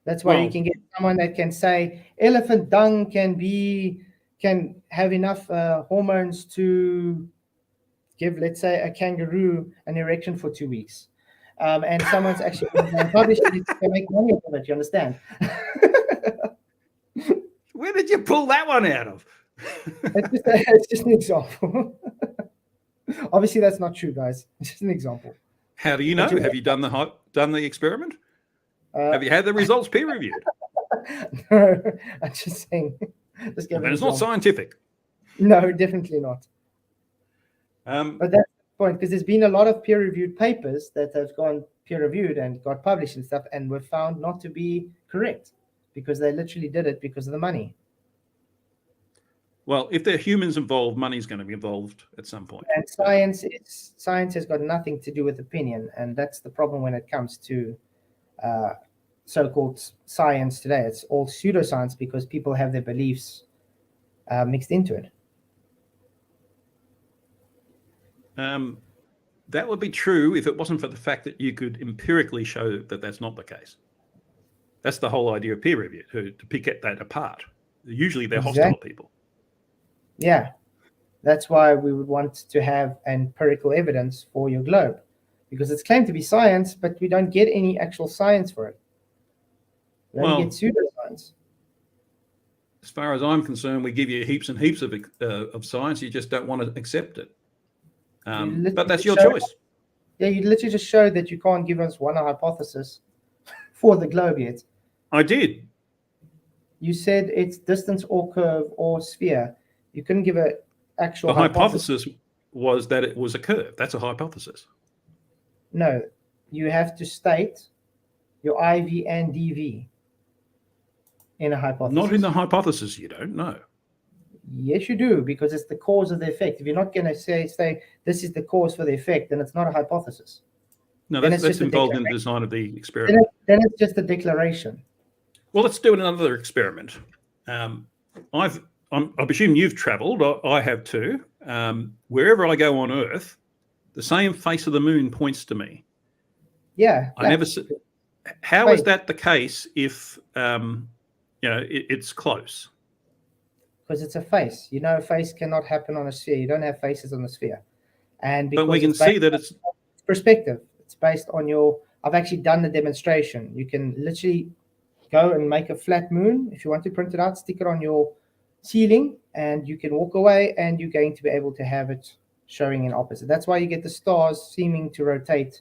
That's why you can get someone that can say elephant dung can have enough hormones to give, let's say, a kangaroo an erection for 2 weeks. And someone's actually published it to make money from it, you understand? Where did you pull that one out of? It's just an example. Obviously, that's not true, guys. It's just an example. How do you know? Have you done the experiment? Have you had the results peer reviewed? No, I'm just saying. And it's not scientific. No, definitely not. But that's the point, because there's been a lot of peer-reviewed papers that have gone peer-reviewed and got published and stuff, and were found not to be correct, because they literally did it because of the money. Well, if there are humans involved, money's going to be involved at some point. And science has got nothing to do with opinion, and that's the problem when it comes to so-called science today. It's all pseudoscience, because people have their beliefs mixed into it. That would be true if it wasn't for the fact that you could empirically show that that's not the case. That's the whole idea of peer review, to pick that apart. Usually they're hostile people. Yeah, that's why we would want to have empirical evidence for your globe, because it's claimed to be science, but we don't get any actual science for it. We only get pseudoscience. As far as I'm concerned, we give you heaps and heaps of science. You just don't want to accept it. But that's your choice. Yeah, you literally just showed that you can't give us one hypothesis for the globe yet. I did. You said it's distance or curve or sphere. You couldn't give an actual hypothesis was that it was a curve. That's a hypothesis. No, you have to state your IV and DV in a hypothesis. Not in the hypothesis, you don't know. Yes, you do, because it's the cause of the effect. If you're not going to say this is the cause for the effect, then it's not a hypothesis. No, that's involved in the design of the experiment. Then it's just a declaration. Well, let's do another experiment. I presume you've travelled. I have too. Wherever I go on Earth, the same face of the moon points to me. Yeah. How is that the case if it's close? Because it's a face. A face cannot happen on a sphere. You don't have faces on a sphere. But we can see that it's perspective. It's based on I've actually done the demonstration. You can literally go and make a flat moon. If you want to print it out, stick it on your ceiling, and you can walk away, and you're going to be able to have it showing in opposite. That's why you get the stars seeming to rotate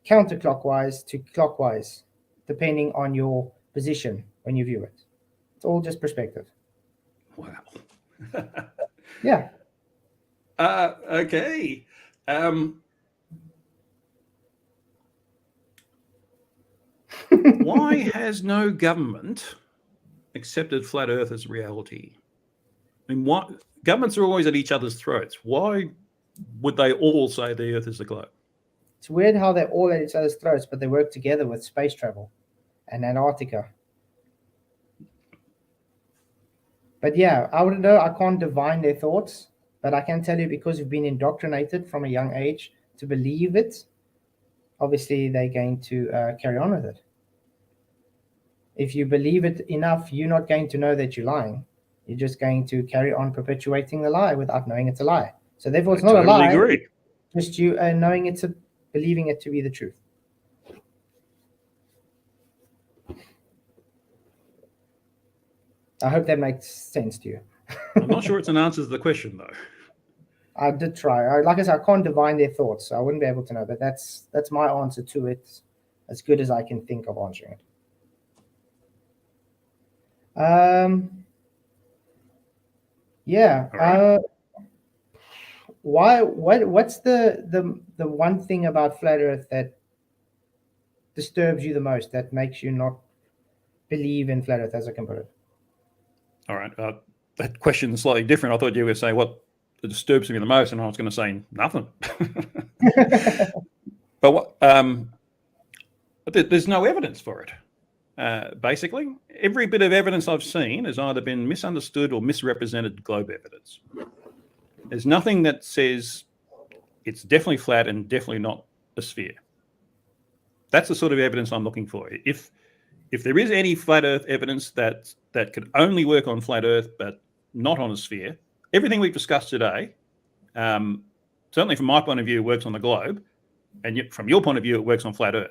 counterclockwise to clockwise, depending on your position when you view it. It's all just perspective. Wow. Yeah. Okay. Why has no government accepted flat Earth as reality? I mean, what governments are always at each other's throats. Why would they all say the Earth is a globe? It's weird how they're all at each other's throats, but they work together with space travel and Antarctica. But yeah, I wouldn't know. I can't divine their thoughts, but I can tell you because you've been indoctrinated from a young age to believe it, obviously they're going to carry on with it. If you believe it enough, you're not going to know that you're lying. You're just going to carry on perpetuating the lie without knowing it's a lie. So therefore, it's not a lie. Agree. Just you knowing it's believing it to be the truth. I hope that makes sense to you. I'm not sure it's an answer to the question, though. I did try. Like I said, I can't divine their thoughts, so I wouldn't be able to know. But that's my answer to it, as good as I can think of answering it. Yeah. Right. What's the one thing about flat Earth that disturbs you the most, that makes you not believe in flat Earth, as I can put it? All right. That question is slightly different. I thought you were going to say what disturbs me the most, and I was going to say nothing. But what? There's no evidence for it. Basically, every bit of evidence I've seen has either been misunderstood or misrepresented globe evidence. There's nothing that says it's definitely flat and definitely not a sphere. That's the sort of evidence I'm looking for. If there is any flat Earth evidence that could only work on flat Earth but not on a sphere, everything we've discussed today, certainly from my point of view, works on the globe, and yet from your point of view, it works on flat Earth.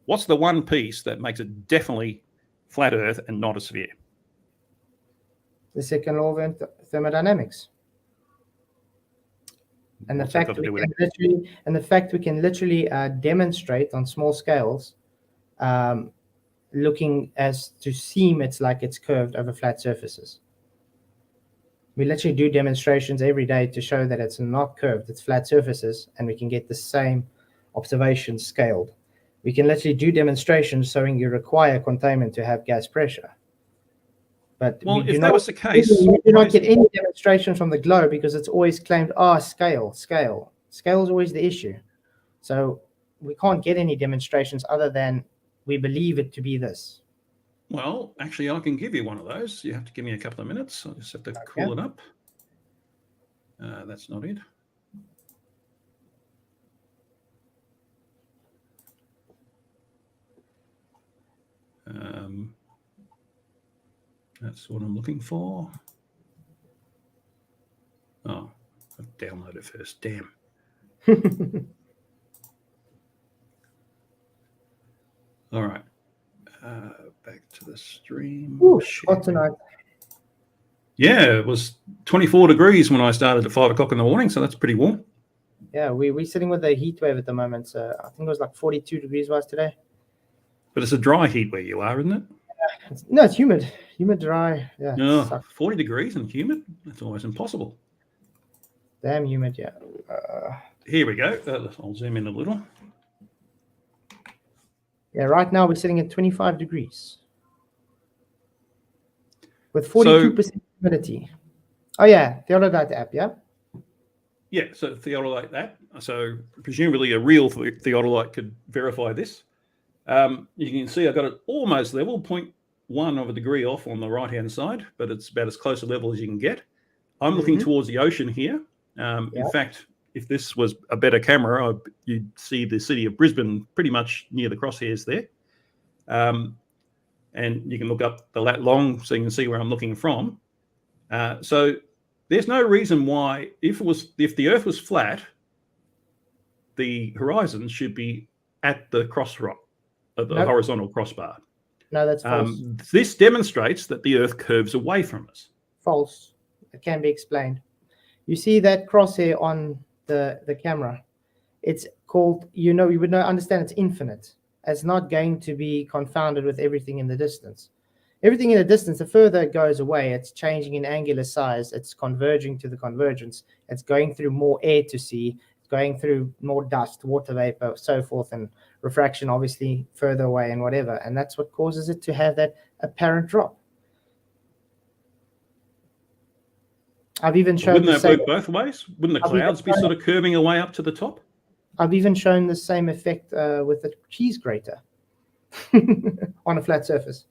What's the one piece that makes it definitely flat Earth and not a sphere? The second law of thermodynamics. And the fact we can literally demonstrate on small scales, looking as to seem it's like it's curved over flat surfaces. We literally do demonstrations every day to show that it's not curved, it's flat surfaces, and we can get the same observations scaled. We can literally do demonstrations showing you require containment to have gas pressure. But if that was the case, we do not get any demonstration from the globe because it's always claimed, scale. Scale is always the issue. So we can't get any demonstrations other than we believe it to be this. Well, actually, I can give you one of those. You have to give me a couple of minutes. I just have to cool it up. That's not it. That's what I'm looking for. Oh, I've downloaded it first. Damn. All right. Back to the stream. Ooh, hot tonight. Yeah, it was 24 degrees when I started at 5 o'clock in the morning, so that's pretty warm. Yeah, we're sitting with a heat wave at the moment. So I think it was like 42 degrees was today. But it's a dry heat where you are, isn't it? No, it's humid. Humid, dry. Yeah. No, 40 degrees and humid? That's almost impossible. Damn humid, yeah. Here we go. I'll zoom in a little. Yeah, right now we're sitting at 25 degrees. With 42% humidity. Oh, yeah. Theodolite app, yeah? Yeah, so theodolite that. So presumably a real theodolite could verify this. You can see I've got it almost level, 0.1 of a degree off on the right-hand side, but it's about as close a level as you can get. I'm looking towards the ocean here. In fact, if this was a better camera, you'd see the city of Brisbane pretty much near the crosshairs there. And you can look up the lat long so you can see where I'm looking from. So there's no reason why, if the Earth was flat, the horizon should be at the crossroad of the horizontal crossbar. No, that's false. This demonstrates that the Earth curves away from us. False. It can be explained. You see that crosshair on the camera? It's called, you would understand it's infinite. It's not going to be confounded with everything in the distance. Everything in the distance, the further it goes away, it's changing in angular size. It's converging to the convergence. It's going through more air to see. It's going through more dust, water vapor, so forth, and refraction obviously further away and whatever. And that's what causes it to have that apparent drop. I've even shown Wouldn't the that same. work both ways? Wouldn't the I've even clouds be shown- sort of curving away up to the top? I've even shown the same effect with the cheese grater on a flat surface.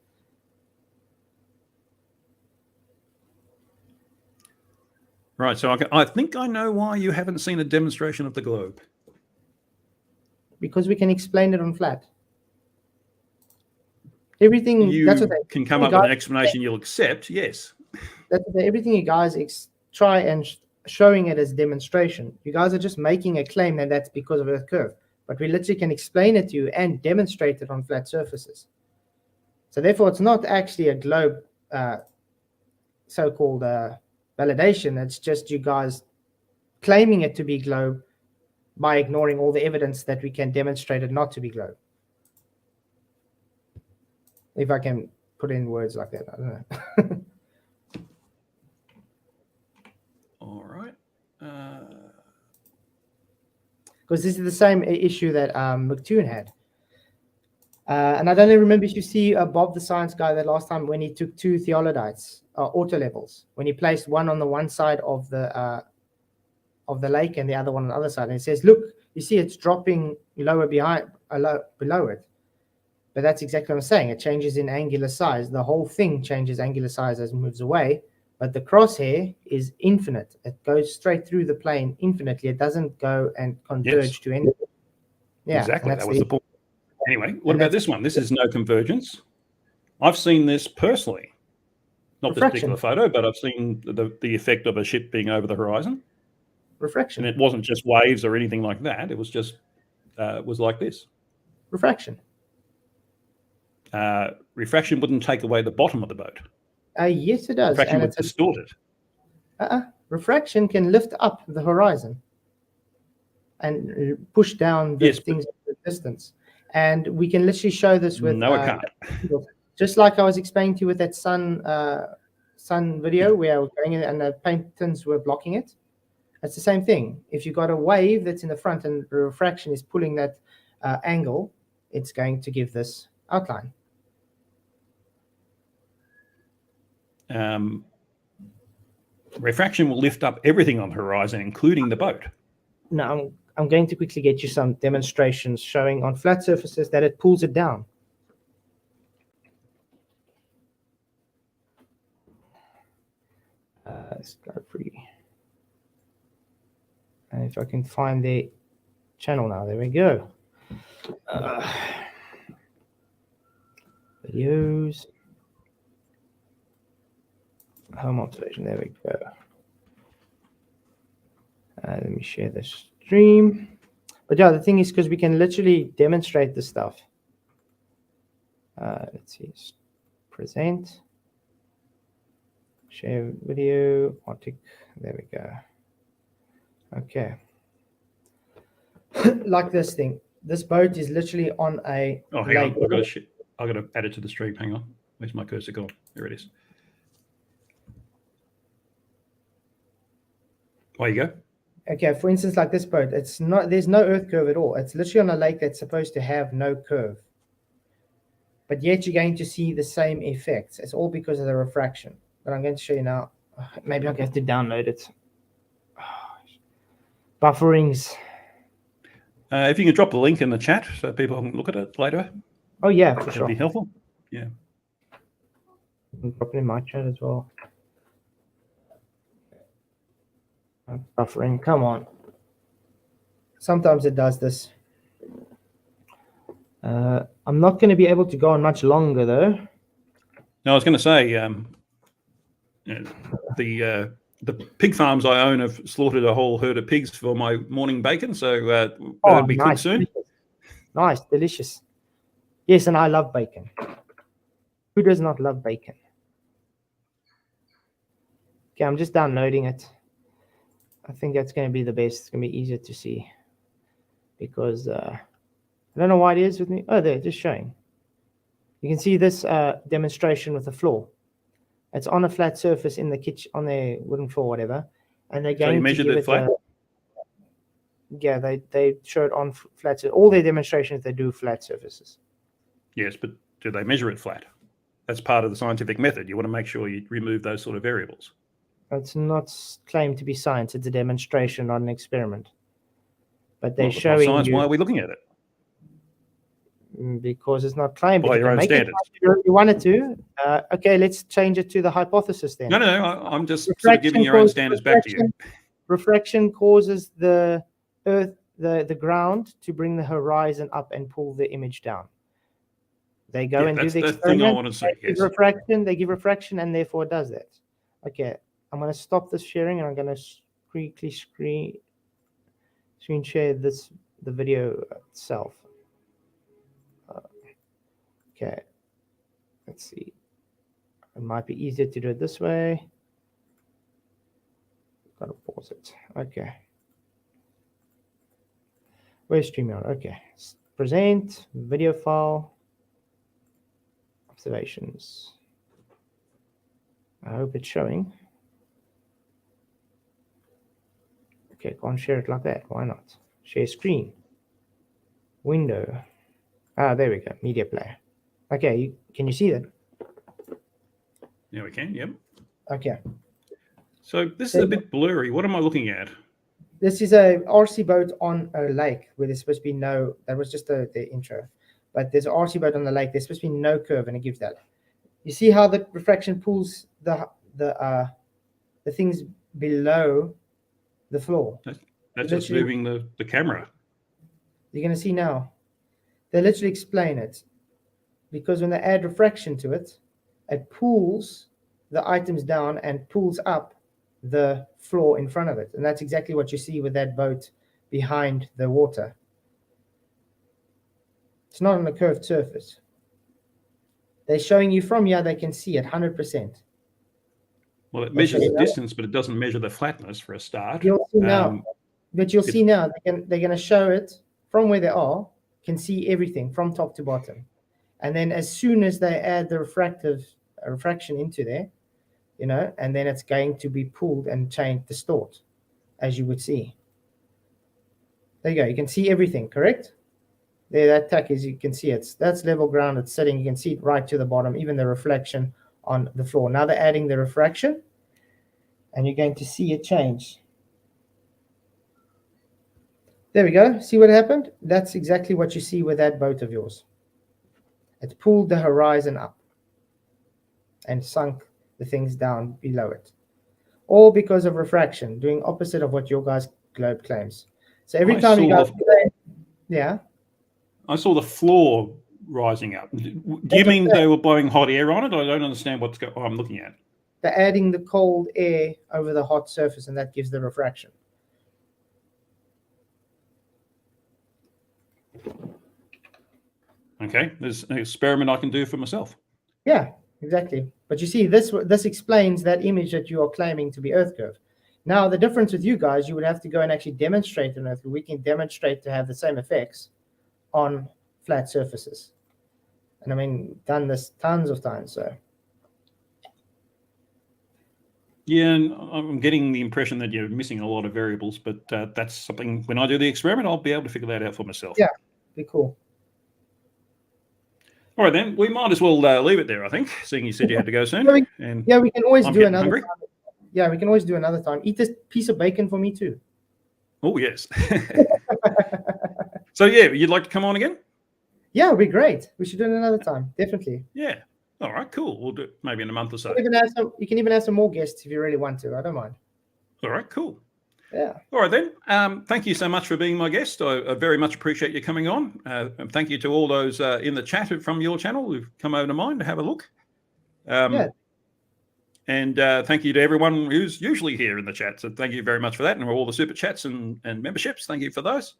Right, so I think I know why you haven't seen a demonstration of the globe. Because we can explain it on flat. Everything, You that's what they can come up with an explanation you'll accept, yes. That's what everything you guys try and showing it as demonstration. You guys are just making a claim that that's because of Earth curve. But we literally can explain it to you and demonstrate it on flat surfaces. So therefore, it's not actually a globe so-called validation. It's just you guys claiming it to be globe by ignoring all the evidence that we can demonstrate it not to be globe. If I can put in words like that, I don't know. All right. Because this is the same issue that McToon had. And I don't even remember if you see Bob the science guy that last time when he took two theologites, auto levels, when he placed one on the one side of the lake and the other one on the other side. And it says, look, you see it's dropping lower below it. But that's exactly what I'm saying. It changes in angular size. The whole thing changes angular size as it moves away. But the crosshair is infinite. It goes straight through the plane infinitely. It doesn't go and converge to anything. Yeah, exactly. That was the point. Anyway, what about this one? This is no convergence. I've seen this personally. Not this particular photo, but I've seen the effect of a ship being over the horizon. Refraction. And it wasn't just waves or anything like that. It was just, it was like this. Refraction. Refraction wouldn't take away the bottom of the boat. Yes, it does. Refraction would distort it. Refraction can lift up the horizon and push down the things at the distance. And we can literally show this with... No, it can't. Just like I was explaining to you with that sun video where I was going in and the paintings were blocking it. It's the same thing. If you've got a wave that's in the front and the refraction is pulling that angle, it's going to give this outline. Refraction will lift up everything on the horizon, including the boat. Now, I'm going to quickly get you some demonstrations showing on flat surfaces that it pulls it down. Let's go free. And if I can find the channel now, there we go. Videos. Home observation, there we go. Let me share the stream. But yeah, the thing is, because we can literally demonstrate this stuff. Let's see, present, share video, Arctic, there we go. Okay. Like this thing. This boat is literally on a hang on, I've got to add it to the stream. Hang on. Where's my cursor gone? There it is. There you go. Okay, for instance, like this boat, it's not, there's no earth curve at all. It's literally on a lake that's supposed to have no curve. But yet you're going to see the same effects. It's all because of the refraction. But I'm going to show you now. Maybe I'll have to download it. Bufferings. If you can drop the link in the chat so people can look at it later. Oh, yeah, for sure. That'd be helpful. Yeah. I'll drop it in my chat as well. Buffering, come on. Sometimes it does this. I'm not going to be able to go on much longer, though. No, I was going to say, the pig farms I own have slaughtered a whole herd of pigs for my morning bacon, so it'll be cooked soon. Nice, delicious. Yes, and I love bacon. Who does not love bacon? Okay, I'm just downloading it. I think that's going to be the best. It's going to be easier to see because I don't know why it is with me. Oh, there, just showing. You can see this demonstration with the floor. It's on a flat surface in the kitchen, on their wooden floor, whatever. And they're going to give it flat? Yeah, they show it on flat surfaces. All their demonstrations, they do flat surfaces. Yes, but do they measure it flat? That's part of the scientific method. You want to make sure you remove those sort of variables. It's not claimed to be science. It's a demonstration, not an experiment. But they're Well, if it's not showing science, you, why are we looking at it? because it's not claimed. By You your can own make it standards. if you wanted to. Okay, let's change it to the hypothesis then. No, I'm just sort of giving your own standards back to you. Refraction causes the earth, the ground, to bring the horizon up and pull the image down. They go and do That's the the experiment. thing I want to say. They give refraction, and therefore it does that. Okay, I'm going to stop this sharing, and I'm going to quickly screen share the video itself. Okay, let's see. It might be easier to do it this way. Got to pause it. Okay. Where's StreamYard? Okay. Present, video file, observations. I hope it's showing. Okay, can't share it like that. Why not? Share screen. Window. Ah, there we go. Media player. Okay, can you see that? Yeah, we can. Yep. Okay. So this is a bit blurry. What am I looking at? This is a RC boat on a lake where there's supposed to be no. That was just the intro, but there's an RC boat on the lake. There's supposed to be no curve, and it gives that. You see how the refraction pulls the things below the floor. That's just moving the camera. You're going to see now. They literally explain it, because when they add refraction to it, it pulls the items down and pulls up the floor in front of it. And that's exactly what you see with that boat behind the water. It's not on a curved surface. They're showing you from here, they can see it 100%. Well, it measures the distance, but it doesn't measure the flatness for a start. You'll see now. But you'll see now, they're going to show it from where they are, can see everything from top to bottom. And then as soon as they add the refraction into there, you know, and then it's going to be pulled and changed, distort, as you would see. There you go. You can see everything, correct? There, that tack is, you can see that's level ground. It's sitting. You can see it right to the bottom, even the reflection on the floor. Now they're adding the refraction, and you're going to see it change. There we go. See what happened? That's exactly what you see with that boat of yours. It pulled the horizon up and sunk the things down below it. All because of refraction, doing opposite of what your guys' globe claims. So every time you guys play, yeah. I saw the floor rising up. Do you mean they were blowing hot air on it? I don't understand what I'm looking at. They're adding the cold air over the hot surface, and that gives the refraction. Okay, there's an experiment I can do for myself. Yeah, exactly. But you see, this explains that image that you are claiming to be Earth curve. Now, the difference with you guys, you would have to go and actually demonstrate an Earth curve. We can demonstrate to have the same effects on flat surfaces. And I mean, done this tons of times, so. Yeah, and I'm getting the impression that you're missing a lot of variables, but that's something, when I do the experiment, I'll be able to figure that out for myself. Yeah, be cool. All right, then, we might as well leave it there, I think, seeing you said you had to go soon. Yeah, we can always do another hungry. time. Yeah, we can always do another time. Eat this piece of bacon for me too. Oh, yes. So, yeah, you'd like to come on again? Yeah, it'd be great. We should do it another time, definitely. Yeah. All right, cool. We'll do it maybe in a month or so. You can even have some more guests if you really want to. I don't mind. All right, cool. Yeah. All right, then. Thank you so much for being my guest. I very much appreciate you coming on. And thank you to all those in the chat from your channel who've come over to mine to have a look. Yeah. And thank you to everyone who's usually here in the chat. So thank you very much for that. And all the super chats and memberships. Thank you for those.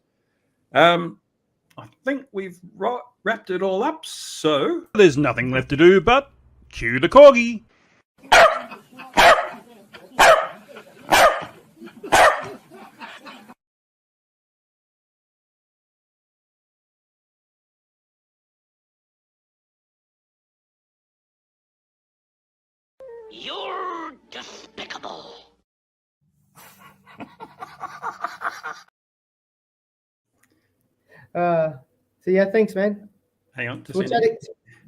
I think we've wrapped it all up. So there's nothing left to do but cue the corgi. You're despicable. So yeah, thanks, man. Hang on. We'll chat